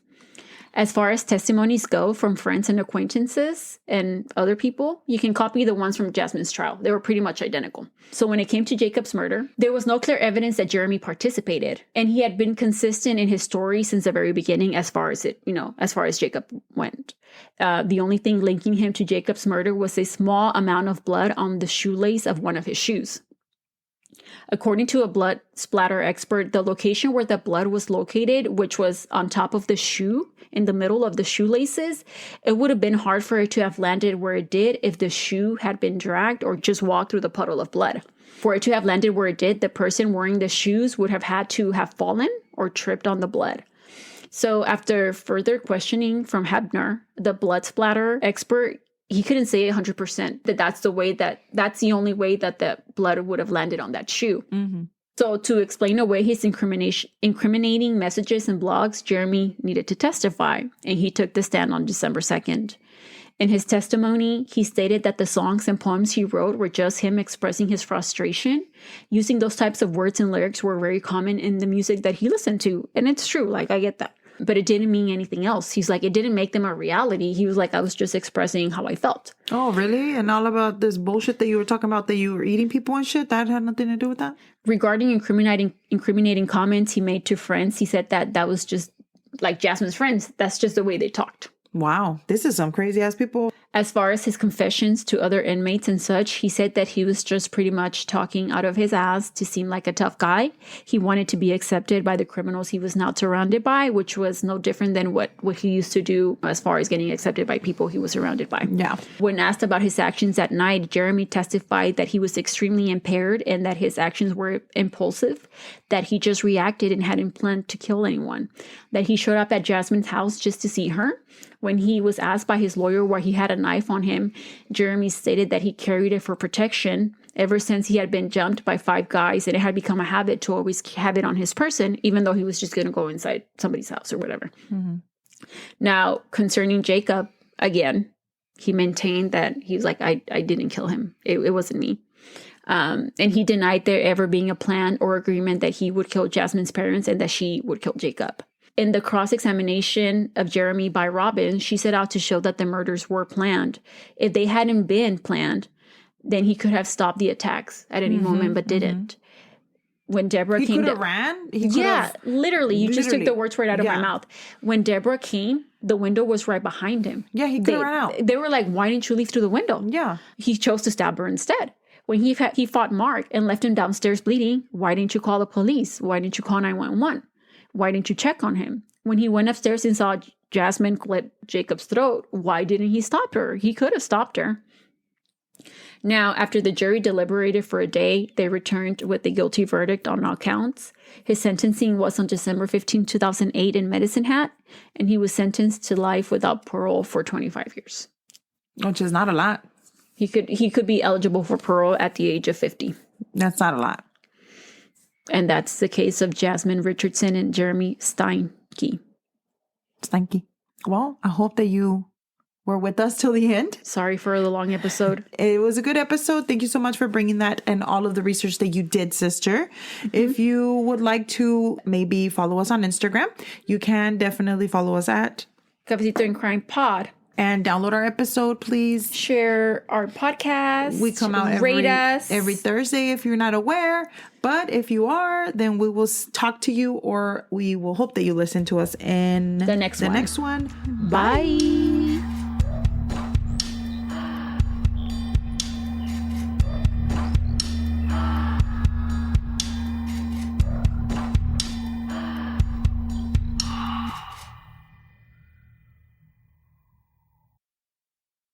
As far as testimonies go from friends and acquaintances and other people, you can copy the ones from Jasmine's trial. They were pretty much identical. So when it came to Jacob's murder, there was no clear evidence that Jeremy participated. And he had been consistent in his story since the very beginning as far as Jacob went. The only thing linking him to Jacob's murder was a small amount of blood on the shoelace of one of his shoes. According to a blood splatter expert, the location where the blood was located, which was on top of the shoe, in the middle of the shoelaces, it would have been hard for it to have landed where it did if the shoe had been dragged or just walked through the puddle of blood. For it to have landed where it did, the person wearing the shoes would have had to have fallen or tripped on the blood. So after further questioning from Hepner, the blood splatter expert, he couldn't say 100% that's the only way that the blood would have landed on that shoe. Mm-hmm. So to explain away his incriminating messages and blogs, Jeremy needed to testify, and he took the stand on December 2nd. In his testimony, he stated that the songs and poems he wrote were just him expressing his frustration. Using those types of words and lyrics were very common in the music that he listened to. And it's true, like, I get that. But it didn't mean anything else. He's like, it didn't make them a reality. He was like, I was just expressing how I felt. Oh, really? And all about this bullshit that you were talking about, that you were eating people and shit, that had nothing to do with that? Regarding incriminating comments he made to friends, he said that was just like Jasmine's friends. That's just the way they talked. Wow, this is some crazy ass people. As far as his confessions to other inmates and such, he said that he was just pretty much talking out of his ass to seem like a tough guy. He wanted to be accepted by the criminals he was now surrounded by, which was no different than what he used to do as far as getting accepted by people he was surrounded by. Yeah. When asked about his actions that night, Jeremy testified that he was extremely impaired and that his actions were impulsive, that he just reacted and hadn't planned to kill anyone, that he showed up at Jasmine's house just to see her. When he was asked by his lawyer why he had a knife on him, Jeremy stated that he carried it for protection ever since he had been jumped by 5 guys, and it had become a habit to always have it on his person, even though he was just going to go inside somebody's house or whatever. Mm-hmm. Now, concerning Jacob, again, he maintained that he was like, I didn't kill him. It wasn't me. And he denied there ever being a plan or agreement that he would kill Jasmine's parents and that she would kill Jacob. In the cross-examination of Jeremy by Robin, she set out to show that the murders were planned. If they hadn't been planned, then he could have stopped the attacks at any moment, but didn't. When Deborah came, he could have ran. Literally, you just took the words right out of my mouth. When Deborah came, the window was right behind him. Yeah, he could have ran out. They were like, "Why didn't you leave through the window?" Yeah, he chose to stab her instead. When he fought Mark and left him downstairs bleeding, why didn't you call the police? Why didn't you call 911? Why didn't you check on him? When he went upstairs and saw Jasmine slit Jacob's throat, why didn't he stop her? He could have stopped her. Now, after the jury deliberated for a day, they returned with a guilty verdict on all counts. His sentencing was on December 15, 2008 in Medicine Hat, and he was sentenced to life without parole for 25 years. Which is not a lot. He could be eligible for parole at the age of 50. That's not a lot. And that's the case of Jasmine Richardson and Jeremy Steinke. Steinke. Well, I hope that you were with us till the end. Sorry for the long episode. It was a good episode. Thank you so much for bringing that and all of the research that you did, sister. If you would like to maybe follow us on Instagram, you can definitely follow us at Cafecito and Crime Pod. And download our episode, please. Share our podcast. We come out every Thursday if you're not aware. But if you are, then we will talk to you, or we will hope that you listen to us in the next one. Bye.